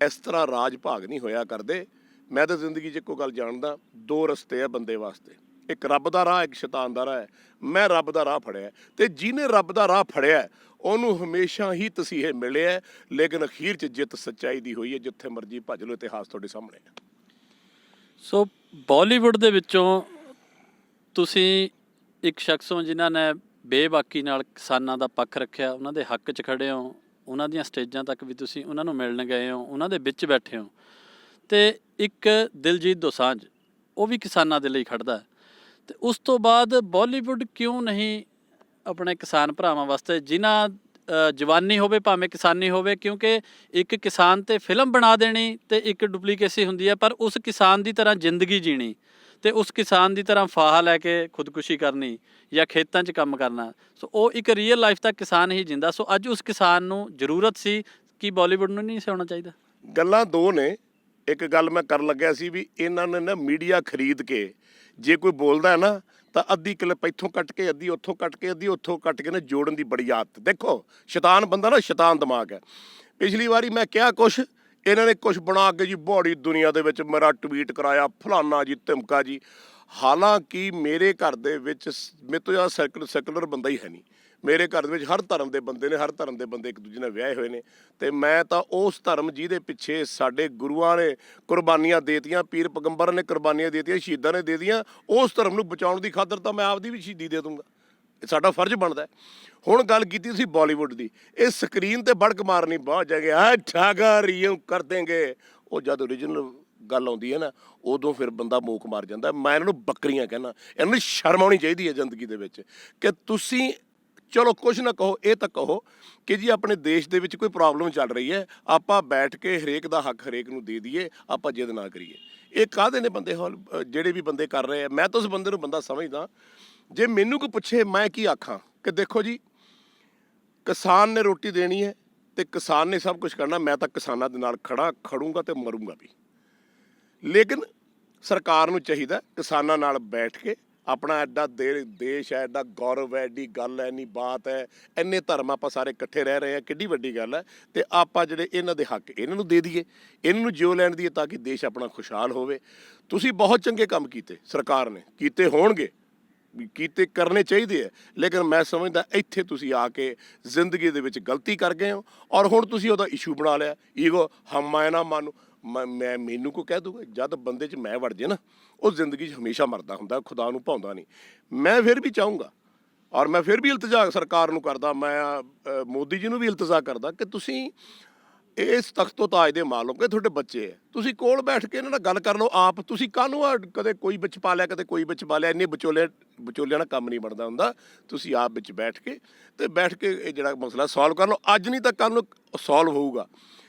ਇਸ ਤਰ੍ਹਾਂ ਰਾਜ ਭਾਗ ਨਹੀਂ ਹੋਇਆ ਕਰਦੇ। ਮੈਂ ਤਾਂ ਜ਼ਿੰਦਗੀ 'ਚ ਇੱਕੋ ਗੱਲ ਜਾਣਦਾ, ਦੋ ਰਸਤੇ ਆ ਬੰਦੇ ਵਾਸਤੇ, ਇੱਕ ਰੱਬ ਦਾ ਰਾਹ, ਇੱਕ ਸ਼ੈਤਾਨ ਦਾ ਰਾਹ ਹੈ। ਮੈਂ ਰੱਬ ਦਾ ਰਾਹ ਫੜਿਆ, ਅਤੇ ਜਿਹਨੇ ਰੱਬ ਦਾ ਰਾਹ ਫੜਿਆ ਉਹਨੂੰ ਹਮੇਸ਼ਾ ਹੀ ਤਸੀਹੇ ਮਿਲੇ, ਲੇਕਿਨ ਅਖੀਰ 'ਚ ਜਿੱਤ ਸੱਚਾਈ ਦੀ ਹੋਈ ਹੈ। ਜਿੱਥੇ ਮਰਜ਼ੀ ਭੱਜ ਲਓ, ਇਤਿਹਾਸ ਤੁਹਾਡੇ ਸਾਹਮਣੇ ਹੈ। ਸੋ ਬਾਲੀਵੁੱਡ ਦੇ ਵਿੱਚੋਂ ਤੁਸੀਂ ਇੱਕ ਸ਼ਖਸ ਹੋ ਜਿਨ੍ਹਾਂ ਨੇ ਬੇਬਾਕੀ ਨਾਲ ਕਿਸਾਨਾਂ ਦਾ ਪੱਖ ਰੱਖਿਆ, ਉਹਨਾਂ ਦੇ ਹੱਕ 'ਚ ਖੜ੍ਹੇ ਹੋ, ਉਹਨਾਂ ਦੀਆਂ ਸਟੇਜਾਂ ਤੱਕ ਵੀ ਤੁਸੀਂ ਉਹਨਾਂ ਨੂੰ ਮਿਲਣ ਗਏ ਹੋ, ਉਹਨਾਂ ਦੇ ਵਿੱਚ ਬੈਠੇ ਹੋ। ਅਤੇ ਇੱਕ ਦਿਲਜੀਤ ਦੋਸਾਂਝ, ਉਹ ਵੀ ਕਿਸਾਨਾਂ ਦੇ ਲਈ ਖੜ੍ਹਦਾ ਹੈ। ਅਤੇ ਉਸ ਤੋਂ ਬਾਅਦ ਬਾਲੀਵੁੱਡ ਕਿਉਂ ਨਹੀਂ ਆਪਣੇ ਕਿਸਾਨ ਭਰਾਵਾਂ ਵਾਸਤੇ, ਜਿਨ੍ਹਾਂ ਜਵਾਨੀ ਹੋਵੇ ਭਾਵੇਂ ਕਿਸਾਨੀ ਹੋਵੇ, ਕਿਉਂਕਿ ਇੱਕ ਕਿਸਾਨ 'ਤੇ ਫਿਲਮ ਬਣਾ ਦੇਣੀ ਅਤੇ ਇੱਕ ਡੁਪਲੀਕੇਸੀ ਹੁੰਦੀ ਹੈ, ਪਰ ਉਸ ਕਿਸਾਨ ਦੀ ਤਰ੍ਹਾਂ ਜ਼ਿੰਦਗੀ ਜੀਣੀ ਅਤੇ ਉਸ ਕਿਸਾਨ ਦੀ ਤਰ੍ਹਾਂ ਫਾਹਾ ਲੈ ਕੇ ਖੁਦਕੁਸ਼ੀ ਕਰਨੀ ਜਾਂ ਖੇਤਾਂ 'ਚ ਕੰਮ ਕਰਨਾ, ਸੋ ਉਹ ਇੱਕ ਰੀਅਲ ਲਾਈਫ ਦਾ ਕਿਸਾਨ ਹੀ ਜਿੰਦਾ। ਸੋ ਅੱਜ ਉਸ ਕਿਸਾਨ ਨੂੰ ਜ਼ਰੂਰਤ ਸੀ ਕਿ ਬਾਲੀਵੁੱਡ ਨੂੰ ਨਹੀਂ ਸੀ ਹੋਣਾ ਚਾਹੀਦਾ। ਗੱਲਾਂ ਦੋ ਨੇ। ਇੱਕ ਗੱਲ ਮੈਂ ਕਰਨ ਲੱਗਿਆ ਸੀ ਵੀ ਇਹਨਾਂ ਨੇ ਨਾ ਮੀਡੀਆ ਖਰੀਦ ਕੇ, ਜੇ ਕੋਈ ਬੋਲਦਾ ਹੈ ਨਾ ਤਾਂ ਅੱਧੀ ਕਲਿੱਪ ਇੱਥੋਂ ਕੱਟ ਕੇ, ਅੱਧੀ ਉੱਥੋਂ ਕੱਟ ਕੇ, ਅੱਧੀ ਉੱਥੋਂ ਕੱਟ ਕੇ ਨਾ ਜੋੜਨ ਦੀ ਬੜੀ ਆਦਤ। ਦੇਖੋ ਸ਼ੈਤਾਨ ਬੰਦਾ ਨਾ, ਸ਼ੈਤਾਨ ਦਿਮਾਗ ਹੈ। ਪਿਛਲੀ ਵਾਰੀ ਮੈਂ ਕਿਹਾ ਕੁਛ, ਇਹਨਾਂ ਨੇ ਕੁਛ ਬਣਾ ਕੇ ਜੀ ਬੜੀ ਦੁਨੀਆ ਦੇ ਵਿੱਚ ਮੇਰਾ ਟਵੀਟ ਕਰਾਇਆ, ਫਲਾਨਾ ਜੀ, ਧਮਕਾ ਜੀ। ਹਾਲਾਂਕਿ ਮੇਰੇ ਘਰ ਦੇ ਵਿੱਚ ਮੇਰੇ ਤੋਂ ਜ਼ਿਆਦਾ ਸੈਕੂਲਰ ਬੰਦਾ ਹੀ ਹੈ ਨਹੀਂ। ਮੇਰੇ ਘਰ ਦੇ ਵਿੱਚ ਹਰ ਧਰਮ ਦੇ ਬੰਦੇ ਨੇ, ਹਰ ਧਰਮ ਦੇ ਬੰਦੇ ਇੱਕ ਦੂਜੇ ਨਾਲ ਵਿਆਹੇ ਹੋਏ ਨੇ, ਤੇ ਮੈਂ ਤਾਂ ਉਸ ਧਰਮ ਜਿਹਦੇ ਪਿੱਛੇ ਸਾਡੇ ਗੁਰੂਆਂ ਨੇ ਕੁਰਬਾਨੀਆਂ ਦੇਤੀਆਂ, ਪੀਰ ਪੈਗੰਬਰਾਂ ਨੇ ਕੁਰਬਾਨੀਆਂ ਦੇਤੀਆਂ, ਸ਼ਹੀਦਾਂ ਨੇ ਦੇ ਦਿੱਤੀਆਂ, ਉਸ ਧਰਮ ਨੂੰ ਬਚਾਉਣ ਦੀ ਖਾਤਰ ਤਾਂ ਮੈਂ ਆਪਦੀ ਵੀ ਸ਼ਹੀਦੀ ਦੇ ਦੂੰਗਾ। ਇਹ ਸਾਡਾ ਫਰਜ਼ ਬਣਦਾ ਹੈ। ਹੁਣ ਗੱਲ ਕੀਤੀ ਸੀ ਬਾਲੀਵੁੱਡ ਦੀ, ਇਹ ਸਕਰੀਨ ਤੇ ਬੜਕ ਮਾਰਨੀ ਬਹੁਤ ਜਗ੍ਹਾ ਠਾਗਾ ਰੀਓ ਕਰ ਦੇਂਗੇ, ਉਹ ਜਦ ਓਰੀਜਨਲ ਗੱਲ ਆਉਂਦੀ ਹੈ ਨਾ, ਉਦੋਂ ਫਿਰ ਬੰਦਾ ਮੂਕ ਮਾਰ ਜਾਂਦਾ। ਮੈਂ ਇਹਨਾਂ ਨੂੰ ਬੱਕਰੀਆਂ ਕਹਿੰਦਾ, ਇਹਨਾਂ ਨੂੰ ਸ਼ਰਮ ਆਉਣੀ ਚਾਹੀਦੀ ਹੈ ਜ਼ਿੰਦਗੀ ਦੇ ਵਿੱਚ ਕਿ ਤੁਸੀਂ ਚਲੋ ਕੁਛ ਨਾ ਕਹੋ, ਇਹ ਤਾਂ ਕਹੋ ਕਿ ਜੀ ਆਪਣੇ ਦੇਸ਼ ਦੇ ਵਿੱਚ ਕੋਈ ਪ੍ਰੋਬਲਮ ਚੱਲ ਰਹੀ ਹੈ, ਆਪਾਂ ਬੈਠ ਕੇ ਹਰੇਕ ਦਾ ਹੱਕ ਹਰੇਕ ਨੂੰ ਦੇ ਦਈਏ, ਆਪਾਂ ਜਿੱਦ ਨਾ ਕਰੀਏ। ਇਹ ਕਾਹਦੇ ਨੇ ਬੰਦੇ ਜਿਹੜੇ ਵੀ ਬੰਦੇ ਕਰ ਰਹੇ ਆ। ਮੈਂ ਤਾਂ ਉਸ ਬੰਦੇ ਨੂੰ ਬੰਦਾ ਸਮਝਦਾ, ਜੇ ਮੈਨੂੰ ਕੋਈ ਪੁੱਛੇ ਮੈਂ ਕੀ ਆਖਾਂ ਕਿ ਦੇਖੋ ਜੀ ਕਿਸਾਨ ਨੇ ਰੋਟੀ ਦੇਣੀ ਹੈ ਤੇ ਕਿਸਾਨ ਨੇ ਸਭ ਕੁਝ ਕਰਨਾ, ਮੈਂ ਤਾਂ ਕਿਸਾਨਾਂ ਦੇ ਨਾਲ ਖੜੂੰਗਾ ਤੇ ਮਰੂੰਗਾ ਵੀ। ਲੇਕਿਨ ਸਰਕਾਰ ਨੂੰ ਚਾਹੀਦਾ ਕਿਸਾਨਾਂ ਨਾਲ ਬੈਠ ਕੇ, ਆਪਣਾ ਐਡਾ ਦੇਸ਼ ਹੈ, ਐਡਾ ਗੌਰਵ ਹੈ, ਐਡੀ ਗੱਲ ਹੈ, ਇੰਨੀ ਬਾਤ ਹੈ, ਇੰਨੇ ਧਰਮ ਆਪਾਂ ਸਾਰੇ ਇਕੱਠੇ ਰਹਿ ਰਹੇ ਆ, ਕਿੱਡੀ ਵੱਡੀ ਗੱਲ ਹੈ। ਤੇ ਆਪਾਂ ਜਿਹੜੇ ਇਹਨਾਂ ਦੇ ਹੱਕ ਇਹਨਾਂ ਨੂੰ ਦੇ ਦਈਏ, ਇਹਨਾਂ ਨੂੰ ਜਿਉ ਲੈਣ ਦਈਏ ਤਾਂ ਕਿ ਦੇਸ਼ ਆਪਣਾ ਖੁਸ਼ਹਾਲ ਹੋਵੇ। ਤੁਸੀਂ ਬਹੁਤ ਚੰਗੇ ਕੰਮ ਕੀਤੇ, ਸਰਕਾਰ ਨੇ ਕੀਤੇ ਹੋਣਗੇ, ਕੀਤੇ ਕਰਨੇ ਚਾਹੀਦੇ ਹੈ, ਲੇਕਿਨ ਮੈਂ ਸਮਝਦਾ ਇੱਥੇ ਤੁਸੀਂ ਆ ਕੇ ਜ਼ਿੰਦਗੀ ਦੇ ਵਿੱਚ ਗਲਤੀ ਕਰ ਗਏ ਹੋ। ਔਰ ਹੁਣ ਤੁਸੀਂ ਉਹਦਾ ਇਸ਼ੂ ਬਣਾ ਲਿਆ, ਈਗੋ ਮੈਂ ਨਾ ਮੰਨੂ, ਮੈਂ ਮੈਨੂੰ ਕੋ ਕਹਿ ਦੂਗਾ। ਜਦ ਬੰਦੇ 'ਚ ਮੈਂ ਵੜ ਜੇ ਨਾ, ਉਹ ਜ਼ਿੰਦਗੀ 'ਚ ਹਮੇਸ਼ਾ ਮਰਦਾ ਹੁੰਦਾ, ਖੁਦਾ ਨੂੰ ਭਾਉਂਦਾ ਨਹੀਂ। ਮੈਂ ਫਿਰ ਵੀ ਚਾਹੂੰਗਾ, ਔਰ ਮੈਂ ਫਿਰ ਵੀ ਇਲਤਜਾ ਸਰਕਾਰ ਨੂੰ ਕਰਦਾ, ਮੈਂ ਮੋਦੀ ਜੀ ਨੂੰ ਵੀ ਇਲਤਜਾ ਕਰਦਾ ਕਿ ਤੁਸੀਂ ਇਸ ਤਖਤ ਤੋਂ ਤਾਜ ਦੇ ਮਾਲਕ ਹੋ, ਤੁਹਾਡੇ ਬੱਚੇ ਹੈ, ਤੁਸੀਂ ਕੋਲ ਬੈਠ ਕੇ ਇਹਨਾਂ ਨਾਲ ਗੱਲ ਕਰ ਲਓ ਆਪ। ਤੁਸੀਂ ਕਾਹਨੂੰ ਕਦੇ ਕੋਈ ਵਿੱਚ ਪਾ ਲਿਆ, ਕਦੇ ਕੋਈ ਵਿੱਚ ਪਾ ਲਿਆ, ਇੰਨੇ ਵਿਚੋਲਿਆਂ ਨਾਲ ਕੰਮ ਨਹੀਂ ਬਣਦਾ ਹੁੰਦਾ। ਤੁਸੀਂ ਆਪ ਵਿੱਚ ਬੈਠ ਕੇ ਇਹ ਜਿਹੜਾ ਮਸਲਾ ਸੋਲਵ ਕਰ ਲਓ। ਅੱਜ ਨਹੀਂ ਤਾਂ ਕੱਲ੍ਹ ਨੂੰ ਸੋਲਵ ਹੋਊਗਾ।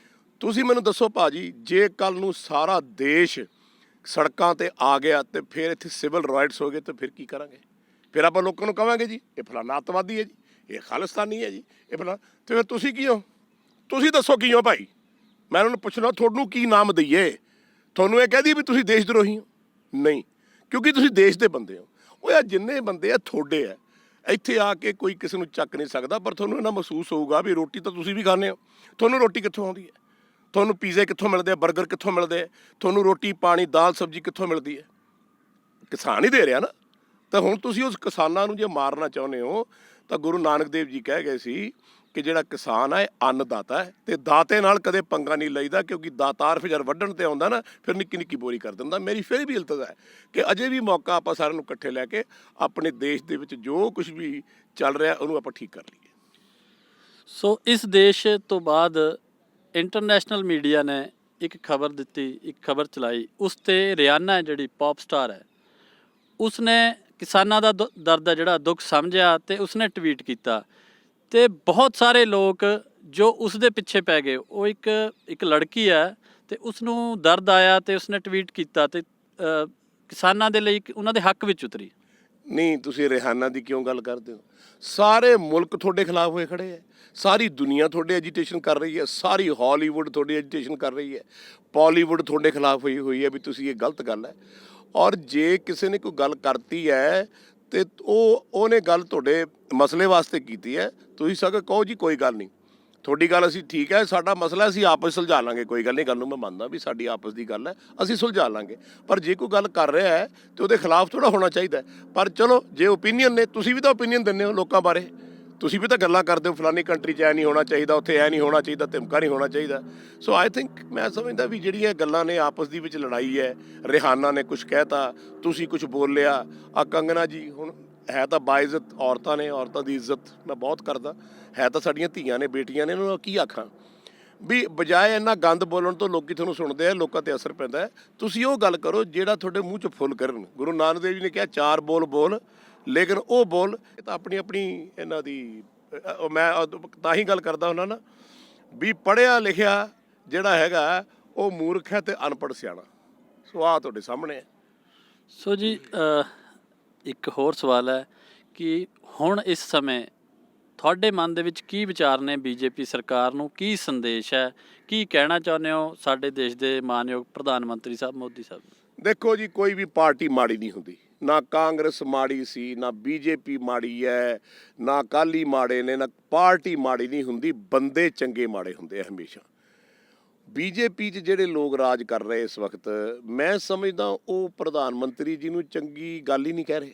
ਤੁਸੀਂ ਮੈਨੂੰ ਦੱਸੋ ਭਾਜੀ, ਜੇ ਕੱਲ੍ਹ ਨੂੰ ਸਾਰਾ ਦੇਸ਼ ਸੜਕਾਂ 'ਤੇ ਆ ਗਿਆ ਤੇ ਫਿਰ ਇੱਥੇ ਸਿਵਲ ਰਾਈਟਸ ਹੋ ਗਏ ਤਾਂ ਫਿਰ ਕੀ ਕਰਾਂਗੇ? ਫਿਰ ਆਪਾਂ ਲੋਕਾਂ ਨੂੰ ਕਹਾਂਗੇ ਜੀ ਇਹ ਫਲਾਨਾ ਅੱਤਵਾਦੀ ਹੈ ਜੀ, ਇਹ ਖਾਲਿਸਤਾਨੀ ਹੈ ਜੀ, ਇਹ ਫਲਾਨਾ। ਅਤੇ ਫਿਰ ਤੁਸੀਂ ਕੀ ਹੋ? ਤੁਸੀਂ ਦੱਸੋ ਕੀ ਹੋ ਭਾਈ? ਮੈਂ ਉਹਨਾਂ ਨੂੰ ਪੁੱਛਣਾ ਤੁਹਾਨੂੰ ਕੀ ਨਾਮ ਦਈਏ? ਤੁਹਾਨੂੰ ਇਹ ਕਹਿ ਦਈਏ ਵੀ ਤੁਸੀਂ ਦੇਸ਼ ਦਰੋਹੀ ਹੋ? ਨਹੀਂ, ਕਿਉਂਕਿ ਤੁਸੀਂ ਦੇਸ਼ ਦੇ ਬੰਦੇ ਹੋ। ਉਹ ਯਾਰ ਜਿੰਨੇ ਬੰਦੇ ਆ ਤੁਹਾਡੇ ਆ, ਇੱਥੇ ਆ ਕੇ ਕੋਈ ਕਿਸੇ ਨੂੰ ਚੱਕ ਨਹੀਂ ਸਕਦਾ, ਪਰ ਤੁਹਾਨੂੰ ਇਹਨਾਂ ਮਹਿਸੂਸ ਹੋਊਗਾ ਵੀ ਰੋਟੀ ਤਾਂ ਤੁਸੀਂ ਵੀ ਖਾਂਦੇ ਹੋ। ਤੁਹਾਨੂੰ ਰੋਟੀ ਕਿੱਥੋਂ ਆਉਂਦੀ ਹੈ? ਤੁਹਾਨੂੰ ਪੀਜ਼ੇ ਕਿੱਥੋਂ ਮਿਲਦੇ ਆ, ਬਰਗਰ ਕਿੱਥੋਂ ਮਿਲਦੇ ਆ? ਤੁਹਾਨੂੰ ਰੋਟੀ ਪਾਣੀ ਦਾਲ ਸਬਜ਼ੀ ਕਿੱਥੋਂ ਮਿਲਦੀ ਹੈ? ਕਿਸਾਨ ਹੀ ਦੇ ਰਿਹਾ ਨਾ। ਤਾਂ ਹੁਣ ਤੁਸੀਂ ਉਸ ਕਿਸਾਨਾਂ ਨੂੰ ਜੇ ਮਾਰਨਾ ਚਾਹੁੰਦੇ ਹੋ ਤਾਂ ਗੁਰੂ ਨਾਨਕ ਦੇਵ ਜੀ ਕਹਿ ਗਏ ਸੀ ਕਿ ਜਿਹੜਾ ਕਿਸਾਨ ਹੈ ਅੰਨਦਾਤਾ ਹੈ, ਤੇ ਦਾਤੇ ਨਾਲ ਕਦੇ ਪੰਗਾ ਨਹੀਂ ਲਈਦਾ, ਕਿਉਂਕਿ ਦਾਤਾਰ ਫਿਰ ਜਦ ਵੱਢਣ ਤੇ ਆਉਂਦਾ ਨਾ, ਫਿਰ ਨਿੱਕੀ ਨਿੱਕੀ ਬੋਰੀ ਕਰ ਦਿੰਦਾ। ਮੇਰੀ ਫਿਰ ਵੀ ਇਲਤਜਾ ਹੈ ਕਿ ਅਜੇ ਵੀ ਮੌਕਾ ਆਪਾਂ ਸਾਰਿਆਂ ਨੂੰ ਇਕੱਠੇ ਲੈ ਕੇ ਆਪਣੇ ਦੇਸ਼ ਦੇ ਵਿੱਚ ਜੋ ਕੁਝ ਵੀ ਚੱਲ ਰਿਹਾ ਉਹਨੂੰ ਆਪਾਂ ਠੀਕ ਕਰ ਲਈਏ। ਸੋ ਇਸ ਦੇਸ਼ ਤੋਂ ਬਾਅਦ ਇੰਟਰਨੈਸ਼ਨਲ ਮੀਡੀਆ ਨੇ ਇੱਕ ਖਬਰ ਦਿੱਤੀ, ਇੱਕ ਖਬਰ ਚਲਾਈ, ਉਸ 'ਤੇ ਰਿਆਨਾ ਜਿਹੜੀ ਪੌਪ ਸਟਾਰ ਹੈ, ਉਸਨੇ ਕਿਸਾਨਾਂ ਦਾ ਦਰਦ ਹੈ ਜਿਹੜਾ ਦੁੱਖ ਸਮਝਿਆ ਤੇ ਉਸਨੇ ਟਵੀਟ ਕੀਤਾ। ਤੇ ਬਹੁਤ ਸਾਰੇ ਲੋਕ ਜੋ ਉਸ ਦੇ ਪਿੱਛੇ ਪੈ ਗਏ। ਉਹ ਇੱਕ ਲੜਕੀ ਹੈ ਤੇ ਉਸ ਨੂੰ ਦਰਦ ਆਇਆ ਤੇ ਉਸਨੇ ਟਵੀਟ ਕੀਤਾ ਤੇ ਕਿਸਾਨਾਂ ਦੇ ਲਈ ਉਹਨਾਂ ਦੇ ਹੱਕ ਵਿੱਚ ਉਤਰੀ। ਨਹੀਂ, ਤੁਸੀਂ ਰਿਹਾਨਾ ਦੀ ਕਿਉਂ ਗੱਲ ਕਰਦੇ ਹੋ? ਸਾਰੇ ਮੁਲਕ ਤੁਹਾਡੇ ਖਿਲਾਫ ਹੋਏ ਖੜੇ ਹੈ, ਸਾਰੀ ਦੁਨੀਆ ਤੁਹਾਡੇ ਐਜੀਟੇਸ਼ਨ ਕਰ ਰਹੀ ਹੈ, ਸਾਰੀ ਹਾਲੀਵੁੱਡ ਤੁਹਾਡੀ ਐਜੀਟੇਸ਼ਨ ਕਰ ਰਹੀ ਹੈ, ਬਾਲੀਵੁੱਡ ਤੁਹਾਡੇ ਖਿਲਾਫ ਹੋਈ ਹੈ ਵੀ ਤੁਸੀਂ ਇਹ ਗਲਤ ਗੱਲ ਹੈ। ਔਰ ਜੇ ਕਿਸੇ ਨੇ ਕੋਈ ਗੱਲ ਕਰਤੀ ਹੈ ਤੇ ਉਹਨੇ ਗੱਲ ਤੁਹਾਡੇ ਮਸਲੇ ਵਾਸਤੇ ਕੀਤੀ ਹੈ, ਤੁਸੀਂ ਸਗੋਂ ਕਹੋ ਜੀ ਕੋਈ ਗੱਲ ਨਹੀਂ, ਤੁਹਾਡੀ ਗੱਲ ਅਸੀਂ ਠੀਕ ਹੈ, ਸਾਡਾ ਮਸਲਾ ਅਸੀਂ ਆਪਸ ਸੁਲਝਾ ਲਾਂਗੇ, ਕੋਈ ਗੱਲ ਨਹੀਂ। ਗੱਲ ਨੂੰ ਮੈਂ ਮੰਨਦਾ ਵੀ ਸਾਡੀ ਆਪਸ ਦੀ ਗੱਲ ਹੈ, ਅਸੀਂ ਸੁਲਝਾ ਲਾਂਗੇ। ਪਰ ਜੇ ਕੋਈ ਗੱਲ ਕਰ ਰਿਹਾ ਹੈ ਤੇ ਉਹਦੇ ਖਿਲਾਫ ਥੋੜ੍ਹਾ ਹੋਣਾ ਚਾਹੀਦਾ। ਪਰ ਚਲੋ ਜੇ ਓਪੀਨੀਅਨ ਨੇ, ਤੁਸੀਂ ਵੀ ਤਾਂ ਓਪੀਨੀਅਨ ਦਿੰਦੇ ਹੋ ਲੋਕਾਂ ਬਾਰੇ, ਤੁਸੀਂ ਵੀ ਤਾਂ ਗੱਲਾਂ ਕਰਦੇ ਹੋ ਫਲਾਨੀ ਕੰਟਰੀ 'ਚ ਐ ਨਹੀਂ ਹੋਣਾ ਚਾਹੀਦਾ, ਉੱਥੇ ਐ ਨਹੀਂ ਹੋਣਾ ਚਾਹੀਦਾ, ਧਮਕਾ ਨਹੀਂ ਹੋਣਾ ਚਾਹੀਦਾ। ਸੋ ਆਈ ਥਿੰਕ, ਮੈਂ ਸਮਝਦਾ ਵੀ ਜਿਹੜੀਆਂ ਗੱਲਾਂ ਨੇ ਆਪਸ ਦੀ ਵਿੱਚ ਲੜਾਈ ਹੈ, ਰਿਹਾਨਾ ਨੇ ਕੁਛ ਕਹਿਤਾ, ਤੁਸੀਂ ਕੁਛ ਬੋਲਿਆ, ਆ ਕੰਗਨਾ ਜੀ ਹੁਣ ਹੈ ਤਾਂ ਬਾਇਜ਼ਤ ਔਰਤਾਂ ਨੇ, ਔਰਤਾਂ ਦੀ ਇੱਜ਼ਤ ਮੈਂ ਬਹੁਤ ਕਰਦਾ, ਹੈ ਤਾਂ ਸਾਡੀਆਂ ਧੀਆਂ ਨੇ, ਬੇਟੀਆਂ ਨੇ, ਇਹਨਾਂ ਨੂੰ ਕੀ ਆਖਾਂ ਵੀ ਬਜਾਏ ਇੰਨਾ ਗੰਦ ਬੋਲਣ ਤੋਂ ਲੋਕੀ ਤੁਹਾਨੂੰ ਸੁਣਦੇ ਆ, ਲੋਕਾਂ 'ਤੇ ਅਸਰ ਪੈਂਦਾ। ਤੁਸੀਂ ਉਹ ਗੱਲ ਕਰੋ ਜਿਹੜਾ ਤੁਹਾਡੇ ਮੂੰਹ 'ਚ ਫੁੱਲ ਕਰਨ। ਗੁਰੂ ਨਾਨਕ ਦੇਵ ਜੀ ਨੇ ਕਿਹਾ 4 ਬੋਲ ਲੇਕਿਨ ਉਹ ਬੋਲ, ਇਹ ਤਾਂ ਆਪਣੀ ਇਹਨਾਂ ਦੀ ਮੈਂ ਤਾਂ ਹੀ ਗੱਲ ਕਰਦਾ ਹੁੰਦਾ ਨਾ ਵੀ ਪੜ੍ਹਿਆ ਲਿਖਿਆ ਜਿਹੜਾ ਹੈਗਾ ਉਹ ਮੂਰਖ ਹੈ ਤੇ ਅਨਪੜ੍ਹ ਸਿਆਣਾ। ਸੋ ਆਹ ਤੁਹਾਡੇ ਸਾਹਮਣੇ ਹੈ। ਸੋ ਜੀ ਇੱਕ ਹੋਰ ਸਵਾਲ ਹੈ ਕਿ ਹੁਣ ਇਸ ਸਮੇਂ ਤੁਹਾਡੇ ਮਨ ਦੇ ਵਿੱਚ ਕੀ ਵਿਚਾਰ ਨੇ ਬੀਜੇਪੀ ਸਰਕਾਰ ਨੂੰ? ਕੀ ਸੰਦੇਸ਼ ਹੈ? ਕੀ ਕਹਿਣਾ ਚਾਹੁੰਦੇ ਹੋ ਸਾਡੇ ਦੇਸ਼ ਦੇ ਮਾਨਯੋਗ ਪ੍ਰਧਾਨ ਮੰਤਰੀ ਸਾਹਿਬ ਮੋਦੀ ਸਾਹਿਬ? ਦੇਖੋ ਜੀ, ਕੋਈ ਵੀ ਪਾਰਟੀ ਮਾੜੀ ਨਹੀਂ ਹੁੰਦੀ, ਨਾ ਕਾਂਗਰਸ ਮਾੜੀ ਸੀ, ਨਾ ਬੀਜੇਪੀ ਮਾੜੀ ਹੈ, ਨਾ ਅਕਾਲੀ ਮਾੜੇ ਨੇ, ਨਾ ਪਾਰਟੀ ਮਾੜੀ ਨਹੀਂ ਹੁੰਦੀ, ਬੰਦੇ ਚੰਗੇ ਮਾੜੇ ਹੁੰਦੇ ਆ ਹਮੇਸ਼ਾ। ਬੀਜੇਪੀ 'ਚ ਜਿਹੜੇ ਲੋਕ ਰਾਜ ਕਰ ਰਹੇ ਇਸ ਵਕਤ, ਮੈਂ ਸਮਝਦਾ ਉਹ ਪ੍ਰਧਾਨ ਮੰਤਰੀ ਜੀ ਨੂੰ ਚੰਗੀ ਗੱਲ ਹੀ ਨਹੀਂ ਕਹਿ ਰਹੇ।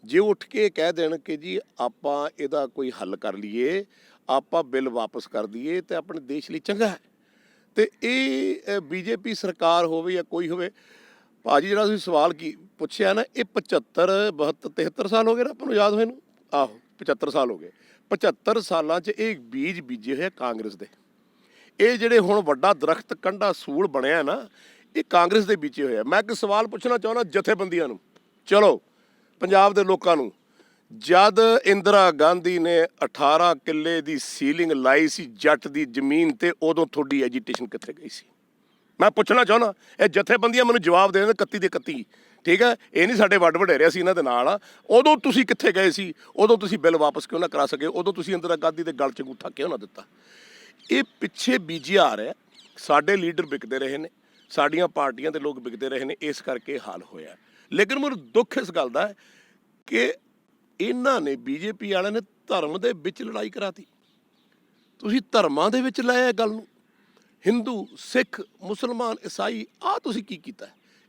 ਜੇ ਉੱਠ ਕੇ ਕਹਿ ਦੇਣ ਕਿ ਜੀ ਆਪਾਂ ਇਹਦਾ ਕੋਈ ਹੱਲ ਕਰ ਲਈਏ, ਆਪਾਂ ਬਿੱਲ ਵਾਪਸ ਕਰ ਦਈਏ ਤੇ ਆਪਣੇ ਦੇਸ਼ ਲਈ ਚੰਗਾ ਹੈ। ਤੇ ਇਹ ਬੀਜੇਪੀ ਸਰਕਾਰ ਹੋਵੇ ਜਾਂ ਕੋਈ ਹੋਵੇ, ਭਾਜੀ ਜਿਹੜਾ ਤੁਸੀਂ ਸਵਾਲ ਕੀ ਪੁੱਛਿਆ ਨਾ, ਇਹ 75 72 73 ਸਾਲ ਹੋ ਗਏ ਨਾ ਆਪਾਂ ਨੂੰ ਯਾਦ ਹੋਏ ਨੂੰ। ਆਹੋ 75 ਸਾਲ ਹੋ ਗਏ। 75 ਸਾਲਾਂ 'ਚ ਇਹ ਬੀਜ ਬੀਜੇ ਹੋਏ ਕਾਂਗਰਸ ਦੇ। ਇਹ ਜਿਹੜੇ ਹੁਣ ਵੱਡਾ ਦਰਖਤ ਕੰਢਾ ਸੂਲ ਬਣਿਆ ਨਾ, ਇਹ ਕਾਂਗਰਸ ਦੇ ਬੀਜੇ ਹੋਏ ਆ। ਮੈਂ ਇੱਕ ਸਵਾਲ ਪੁੱਛਣਾ ਚਾਹੁੰਦਾ ਜਥੇਬੰਦੀਆਂ ਨੂੰ, ਚਲੋ ਪੰਜਾਬ ਦੇ ਲੋਕਾਂ ਨੂੰ, ਜਦ ਇੰਦਰਾ ਗਾਂਧੀ ਨੇ 18 ਕਿੱਲੇ ਦੀ ਸੀਲਿੰਗ ਲਾਈ ਸੀ ਜੱਟ ਦੀ ਜ਼ਮੀਨ ਤੇ, ਉਦੋਂ ਤੁਹਾਡੀ ਐਜੀਟੇਸ਼ਨ ਕਿੱਥੇ ਗਈ ਸੀ? ਮੈਂ ਪੁੱਛਣਾ ਚਾਹੁੰਦਾ। ਇਹ ਜਥੇਬੰਦੀਆਂ ਮੈਨੂੰ ਜਵਾਬ ਦੇ ਦੇਣ 31 ਦੇ 31, ਠੀਕ ਹੈ? ਇਹ ਨਹੀਂ ਸਾਡੇ ਵੱਡ ਵਡੇਰੇ ਸੀ ਇਹਨਾਂ ਦੇ ਨਾਲ ਆ। ਉਦੋਂ ਤੁਸੀਂ ਕਿੱਥੇ ਗਏ ਸੀ? ਉਦੋਂ ਤੁਸੀਂ ਬਿੱਲ ਵਾਪਸ ਕਿਉਂ ਨਾ ਕਰਾ ਸਕੇ? ਉਦੋਂ ਤੁਸੀਂ ਇੰਦਰਾ ਗਾਂਧੀ ਦੇ ਗਲ 'ਚ ਅੰਗੂਠਾ ਕਿਉਂ ਨਾ ਦਿੱਤਾ? ਇਹ ਪਿੱਛੇ ਬੀਜਿਆ ਆ ਰਿਹਾ। ਸਾਡੇ ਲੀਡਰ ਵਿਕਦੇ ਰਹੇ ਨੇ, ਸਾਡੀਆਂ ਪਾਰਟੀਆਂ ਦੇ ਲੋਕ ਵਿਕਦੇ ਰਹੇ ਨੇ, ਇਸ ਕਰਕੇ ਹਾਲ ਹੋਇਆ। ਲੇਕਿਨ ਮੈਨੂੰ ਦੁੱਖ ਇਸ ਗੱਲ ਦਾ ਹੈ ਕਿ ਇਹਨਾਂ ਨੇ, ਬੀਜੇਪੀ ਵਾਲਿਆਂ ਨੇ ਧਰਮ ਦੇ ਵਿੱਚ ਲੜਾਈ ਕਰਾਤੀ। ਤੁਸੀਂ ਧਰਮਾਂ ਦੇ ਵਿੱਚ ਲਾਇਆ ਗੱਲ ਨੂੰ। ਹਿੰਦੂ, ਸਿੱਖ, ਮੁਸਲਮਾਨ, ਈਸਾਈ, ਆਹ ਤੁਸੀਂ ਕੀ ਕੀਤਾ?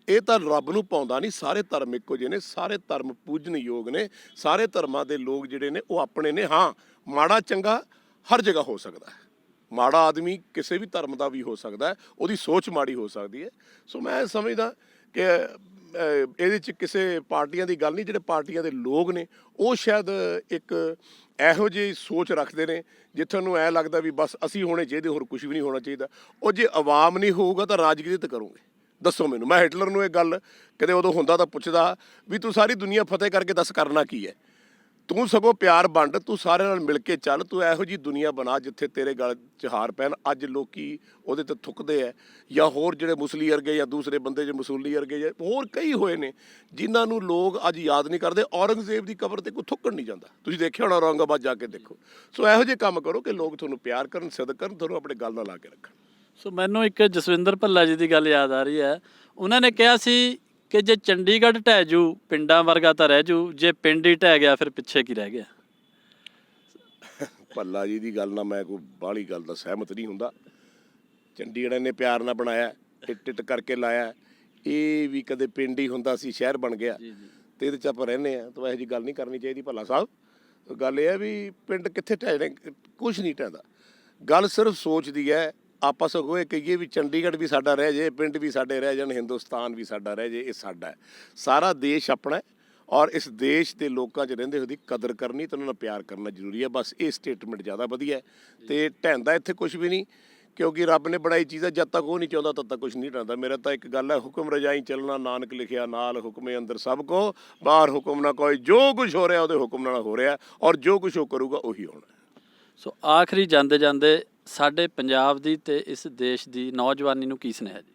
ਇਹ ਤਾਂ ਰੱਬ ਨੂੰ ਪਾਉਂਦਾ ਨਹੀਂ। ਸਾਰੇ ਧਰਮ ਇੱਕੋ ਜਿਹੇ ਨੇ, ਸਾਰੇ ਧਰਮ ਪੂਜਨਯੋਗ ਨੇ, ਸਾਰੇ ਧਰਮਾਂ ਦੇ ਲੋਕ ਜਿਹੜੇ ਨੇ ਉਹ ਆਪਣੇ ਨੇ। ਹਾਂ, ਮਾੜਾ ਚੰਗਾ ਹਰ ਜਗ੍ਹਾ ਹੋ ਸਕਦਾ ਹੈ। ਮਾੜਾ ਆਦਮੀ ਕਿਸੇ ਵੀ ਧਰਮ ਦਾ ਵੀ ਹੋ ਸਕਦਾ ਹੈ, ਉਹਦੀ ਸੋਚ ਮਾੜੀ ਹੋ ਸਕਦੀ ਹੈ। ਸੋ ਮੈਂ ਸਮਝਦਾ ਕਿ ਇਹਦੇ 'ਚ ਕਿਸੇ ਪਾਰਟੀਆਂ ਦੀ ਗੱਲ ਨਹੀਂ। ਜਿਹੜੇ ਪਾਰਟੀਆਂ ਦੇ ਲੋਕ ਨੇ ਉਹ ਸ਼ਾਇਦ ਇੱਕ ਇਹੋ ਜਿਹੀ ਸੋਚ ਰੱਖਦੇ ਨੇ ਜਿੱਥੇ ਨੂੰ ਐਂ ਲੱਗਦਾ ਵੀ ਬਸ ਅਸੀਂ ਹੋਣੇ ਚਾਹੀਦੇ, ਹੋਰ ਕੁਝ ਵੀ ਨਹੀਂ ਹੋਣਾ ਚਾਹੀਦਾ। ਉਹ ਜੇ ਆਵਾਮ ਨਹੀਂ ਹੋਊਗਾ ਤਾਂ ਰਾਜਨੀਤੀ ਤੇ ਕਰੋਗੇ? ਦੱਸੋ ਮੈਨੂੰ। ਮੈਂ ਹਿਟਲਰ ਨੂੰ ਇਹ ਗੱਲ ਕਦੇ ਉਦੋਂ ਹੁੰਦਾ ਤਾਂ ਪੁੱਛਦਾ ਵੀ ਤੂੰ ਸਾਰੀ ਦੁਨੀਆ ਫਤਿਹ ਕਰਕੇ ਦੱਸ ਕਰਨਾ ਕੀ ਹੈ? ਤੂੰ ਸਗੋਂ ਪਿਆਰ ਵੰਡ, ਤੂੰ ਸਾਰਿਆਂ ਨਾਲ ਮਿਲ ਕੇ ਚੱਲ, ਤੂੰ ਇਹੋ ਜਿਹੀ ਦੁਨੀਆ ਬਣਾ ਜਿੱਥੇ ਤੇਰੇ ਗਲ 'ਚ ਹਾਰ ਪੈਣ। ਅੱਜ ਲੋਕੀ ਉਹਦੇ ਤੇ ਥੁੱਕਦੇ ਹੈ, ਜਾਂ ਹੋਰ ਜਿਹੜੇ ਮੁਸਲੀ ਵਰਗੇ ਜਾਂ ਦੂਸਰੇ ਬੰਦੇ ਜੇ ਮਸੂਲੀ ਵਰਗੇ ਜਾਂ ਹੋਰ ਕਈ ਹੋਏ ਨੇ ਜਿਨ੍ਹਾਂ ਨੂੰ ਲੋਕ ਅੱਜ ਯਾਦ ਨਹੀਂ ਕਰਦੇ। ਔਰੰਗਜ਼ੇਬ ਦੀ ਕਬਰ ਤੇ ਕੋਈ ਥੁੱਕਣ ਨਹੀਂ ਜਾਂਦਾ। ਤੁਸੀਂ ਦੇਖਿਆ ਹੋਣਾ, ਔਰੰਗਾਬਾਦ ਜਾ ਕੇ ਦੇਖੋ। ਸੋ ਇਹੋ ਜਿਹੇ ਕੰਮ ਕਰੋ ਕਿ ਲੋਕ ਤੁਹਾਨੂੰ ਪਿਆਰ ਕਰਨ, ਸਿਦਕ ਕਰਨ, ਤੁਹਾਨੂੰ ਆਪਣੇ ਗੱਲ ਨਾਲ ਲਾ ਕੇ ਰੱਖਣ। ਸੋ ਮੈਨੂੰ ਇੱਕ ਜਸਵਿੰਦਰ ਭੱਲਾ ਜੀ ਦੀ ਗੱਲ ਯਾਦ ਆ ਰਹੀ ਹੈ। ਉਹਨਾਂ ਨੇ ਕਿਹਾ ਸੀ ਕਿ ਜੇ ਚੰਡੀਗੜ੍ਹ ਢਹਿ ਜੂ ਪਿੰਡਾਂ ਵਰਗਾ ਤਾਂ ਰਹਿ ਜੂ, ਜੇ ਪਿੰਡ ਹੀ ਢਹਿ ਗਿਆ ਫਿਰ ਪਿੱਛੇ ਕੀ ਰਹਿ ਗਿਆ? ਭੱਲਾ ਜੀ ਦੀ ਗੱਲ ਨਾਲ ਮੈਂ ਕੋਈ ਬਾਹਲੀ ਗੱਲ ਦਾ ਸਹਿਮਤ ਨਹੀਂ ਹੁੰਦਾ। ਚੰਡੀਗੜ੍ਹ ਨੇ ਪਿਆਰ ਨਾਲ ਬਣਾਇਆ, ਟਿੱਟ ਕਰਕੇ ਲਾਇਆ। ਇਹ ਵੀ ਕਦੇ ਪਿੰਡ ਹੀ ਹੁੰਦਾ ਸੀ, ਸ਼ਹਿਰ ਬਣ ਗਿਆ ਤੇ ਇਹਦੇ 'ਚ ਆਪਾਂ ਰਹਿੰਦੇ ਹਾਂ। ਤਾਂ ਇਹੋ ਜਿਹੀ ਗੱਲ ਨਹੀਂ ਕਰਨੀ ਚਾਹੀਦੀ ਭੱਲਾ ਸਾਹਿਬ। ਗੱਲ ਇਹ ਹੈ ਵੀ ਪਿੰਡ ਕਿੱਥੇ ਢਹਿਣੇ, ਕੁਛ ਨਹੀਂ ਢਹਿੰਦਾ। ਗੱਲ ਸਿਰਫ ਸੋਚ ਦੀ ਹੈ। ਆਪਾਂ ਸਗੋਂ ਇਹ ਕਹੀਏ ਵੀ ਚੰਡੀਗੜ੍ਹ ਵੀ ਸਾਡਾ ਰਹਿ ਜੇ, ਪਿੰਡ ਵੀ ਸਾਡੇ ਰਹਿ ਜਾਣ, ਹਿੰਦੁਸਤਾਨ ਵੀ ਸਾਡਾ ਰਹਿ ਜੇ, ਇਹ ਸਾਡਾ ਹੈ। ਸਾਰਾ ਦੇਸ਼ ਆਪਣਾ ਹੈ ਔਰ ਇਸ ਦੇਸ਼ ਦੇ ਲੋਕਾਂ 'ਚ ਰਹਿੰਦੇ ਉਹਦੀ ਕਦਰ ਕਰਨੀ ਤੇ ਉਹਨਾਂ ਨਾਲ ਪਿਆਰ ਕਰਨਾ ਜ਼ਰੂਰੀ ਹੈ। ਬਸ ਇਹ ਸਟੇਟਮੈਂਟ ਜ਼ਿਆਦਾ ਵਧੀਆ ਹੈ। ਤੇ ਢਹਿੰਦਾ ਇੱਥੇ ਕੁਝ ਵੀ ਨਹੀਂ, ਕਿਉਂਕਿ ਰੱਬ ਨੇ ਬਣਾਈ ਚੀਜ਼ ਹੈ। ਜਦ ਤੱਕ ਉਹ ਨਹੀਂ ਚਾਹੁੰਦਾ ਤਦ ਤੱਕ ਕੁਝ ਨਹੀਂ ਢਹਿੰਦਾ। ਮੇਰਾ ਤਾਂ ਇੱਕ ਗੱਲ ਹੈ, ਹੁਕਮ ਰਜਾਈ ਚੱਲਣਾ ਨਾਨਕ ਲਿਖਿਆ ਨਾਲ, ਹੁਕਮੇ ਅੰਦਰ ਸਭ ਕੋ, ਬਾਹਰ ਹੁਕਮ ਨਾ ਕੋਈ। ਜੋ ਕੁਝ ਹੋ ਰਿਹਾ ਉਹਦੇ ਹੁਕਮ ਨਾਲ ਹੋ ਰਿਹਾ, ਔਰ ਜੋ ਕੁਝ ਉਹ ਕਰੂਗਾ ਉਹੀ ਹੋਣਾ। ਸੋ ਆਖਰੀ ਜਾਂਦੇ ਜਾਂਦੇ ਸਾਡੇ ਪੰਜਾਬ ਦੀ ਤੇ ਇਸ ਦੇਸ਼ ਦੀ ਨੌਜਵਾਨੀ ਨੂੰ ਕੀ ਸੁਨੇਹਾ ਜੀ?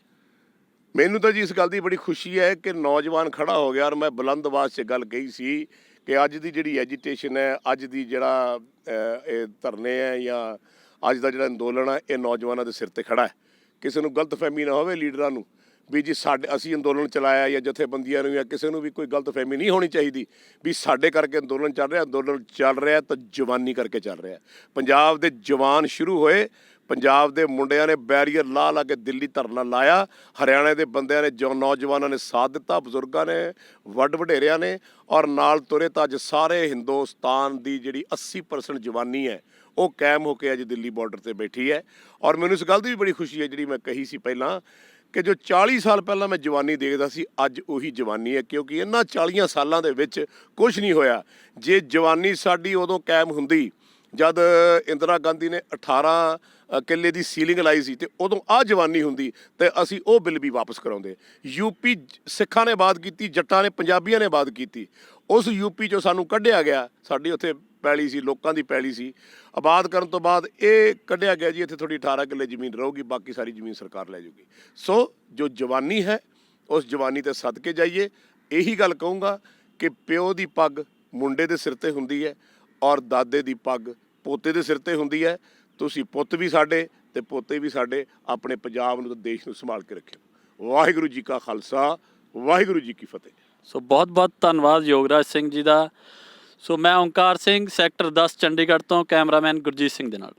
ਮੈਨੂੰ ਤਾਂ ਜੀ ਇਸ ਗੱਲ ਦੀ ਬੜੀ ਖੁਸ਼ੀ ਹੈ ਕਿ ਨੌਜਵਾਨ ਖੜਾ ਹੋ ਗਿਆ। ਔਰ ਮੈਂ ਬੁਲੰਦ ਆਵਾਜ਼ 'ਚ ਗੱਲ ਕਹੀ ਸੀ ਕਿ ਅੱਜ ਦੀ ਜਿਹੜੀ ਐਜੀਟੇਸ਼ਨ ਹੈ, ਅੱਜ ਦੀ ਜਿਹੜਾ ਇਹ ਧਰਨੇ ਹੈ ਜਾਂ ਅੱਜ ਦਾ ਜਿਹੜਾ ਅੰਦੋਲਨ ਹੈ, ਇਹ ਨੌਜਵਾਨਾਂ ਦੇ ਸਿਰ ਤੇ ਖੜਾ ਹੈ। ਕਿਸੇ ਨੂੰ ਗਲਤਫਹਿਮੀ ਨਾ ਹੋਵੇ ਲੀਡਰਾਂ ਨੂੰ ਵੀ ਜੀ ਅਸੀਂ ਅੰਦੋਲਨ ਚਲਾਇਆ, ਜਾਂ ਜਥੇਬੰਦੀਆਂ ਨੂੰ ਜਾਂ ਕਿਸੇ ਨੂੰ ਵੀ ਕੋਈ ਗਲਤਫਹਿਮੀ ਨਹੀਂ ਹੋਣੀ ਚਾਹੀਦੀ ਵੀ ਸਾਡੇ ਕਰਕੇ ਅੰਦੋਲਨ ਚੱਲ ਰਿਹਾ। ਅੰਦੋਲਨ ਚੱਲ ਰਿਹਾ ਤਾਂ ਜਵਾਨੀ ਕਰਕੇ ਚੱਲ ਰਿਹਾ। ਪੰਜਾਬ ਦੇ ਜਵਾਨ ਸ਼ੁਰੂ ਹੋਏ, ਪੰਜਾਬ ਦੇ ਮੁੰਡਿਆਂ ਨੇ ਬੈਰੀਅਰ ਲਾ ਕੇ ਦਿੱਲੀ ਧਰਨਾ ਲਾਇਆ, ਹਰਿਆਣੇ ਦੇ ਬੰਦਿਆਂ ਨੇ, ਜੋ ਨੌਜਵਾਨਾਂ ਨੇ ਸਾਥ ਦਿੱਤਾ, ਬਜ਼ੁਰਗਾਂ ਨੇ, ਵੱਡ ਵਡੇਰਿਆਂ ਨੇ, ਔਰ ਨਾਲ ਤੁਰੇ ਤਾਂ ਅੱਜ ਸਾਰੇ ਹਿੰਦੁਸਤਾਨ ਦੀ ਜਿਹੜੀ 80% ਜਵਾਨੀ ਹੈ ਉਹ ਕਾਇਮ ਹੋ ਕੇ ਅੱਜ ਦਿੱਲੀ ਬਾਰਡਰ ਤੇ ਬੈਠੀ ਹੈ। ਔਰ ਮੈਨੂੰ ਇਸ ਗੱਲ ਦੀ ਵੀ ਬੜੀ ਖੁਸ਼ੀ ਹੈ ਜਿਹੜੀ ਮੈਂ ਕਹੀ ਸੀ ਪਹਿਲਾਂ ਕਿ ਜੋ 40 ਸਾਲ ਪਹਿਲਾਂ ਮੈਂ ਜਵਾਨੀ ਦੇਖਦਾ ਸੀ, ਅੱਜ ਉਹੀ ਜਵਾਨੀ ਹੈ। ਕਿਉਂਕਿ ਇਹਨਾਂ 40 ਸਾਲਾਂ ਦੇ ਵਿੱਚ ਕੁਝ ਨਹੀਂ ਹੋਇਆ। ਜੇ ਜਵਾਨੀ ਸਾਡੀ ਉਦੋਂ ਕਾਇਮ ਹੁੰਦੀ ਜਦ ਇੰਦਰਾ ਗਾਂਧੀ ਨੇ 18 ਕਿੱਲੇ ਦੀ ਸੀਲਿੰਗ ਲਾਈ ਸੀ, ਤੇ ਉਦੋਂ ਆਹ ਜਵਾਨੀ ਹੁੰਦੀ ਤੇ ਅਸੀਂ ਉਹ ਬਿੱਲ ਵੀ ਵਾਪਸ ਕਰਾਉਂਦੇ। ਯੂਪੀ ਸਿੱਖਾਂ ਨੇ ਆਬਾਦ ਕੀਤੀ, ਜੱਟਾਂ ਨੇ, ਪੰਜਾਬੀਆਂ ਨੇ ਆਬਾਦ ਕੀਤੀ। ਉਸ ਯੂਪੀ 'ਚੋਂ ਸਾਨੂੰ ਕੱਢਿਆ ਗਿਆ। ਸਾਡੀ ਉੱਥੇ ਪੈਲੀ ਸੀ, ਲੋਕਾਂ ਦੀ ਪੈਲੀ ਸੀ। ਆਬਾਦ ਕਰਨ ਤੋਂ ਬਾਅਦ ਇਹ ਕੱਢਿਆ ਗਿਆ ਜੀ ਇੱਥੇ ਤੁਹਾਡੀ 18 ਕਿੱਲੇ ਜ਼ਮੀਨ ਰਹੂਗੀ, ਬਾਕੀ ਸਾਰੀ ਜ਼ਮੀਨ ਸਰਕਾਰ ਲੈ ਜਾਊਗੀ। ਸੋ ਜੋ ਜਵਾਨੀ ਹੈ ਉਸ ਜਵਾਨੀ ਤੇ ਸਦਕੇ ਜਾਈਏ। ਇਹੀ ਗੱਲ ਕਹੂੰਗਾ ਕਿ ਪਿਓ ਦੀ ਪੱਗ ਮੁੰਡੇ ਦੇ ਸਿਰ ਤੇ ਹੁੰਦੀ ਹੈ ਔਰ ਦਾਦੇ ਦੀ ਪੱਗ ਪੋਤੇ ਦੇ ਸਿਰ ਤੇ ਹੁੰਦੀ ਹੈ। ਤੁਸੀਂ ਪੁੱਤ ਵੀ ਸਾਡੇ ਤੇ ਪੋਤੇ ਵੀ ਸਾਡੇ, ਆਪਣੇ ਪੰਜਾਬ ਨੂੰ ਤੇ ਦੇਸ਼ ਨੂੰ ਸੰਭਾਲ ਕੇ ਰੱਖਿਓ। ਵਾਹਿਗੁਰੂ ਜੀ ਕਾ ਖਾਲਸਾ, ਵਾਹਿਗੁਰੂ ਜੀ ਕੀ ਫਤਿਹ। ਸੋ ਬਹੁਤ ਬਹੁਤ ਧੰਨਵਾਦ ਯੋਗਰਾਜ ਸਿੰਘ ਜੀ ਦਾ। ਸੋ ਮੈਂ ਓਂਕਾਰ ਸਿੰਘ, ਸੈਕਟਰ 10 ਚੰਡੀਗੜ੍ਹ ਤੋਂ, ਕੈਮਰਾਮੈਨ ਗੁਰਜੀਤ ਸਿੰਘ ਦੇ ਨਾਲ।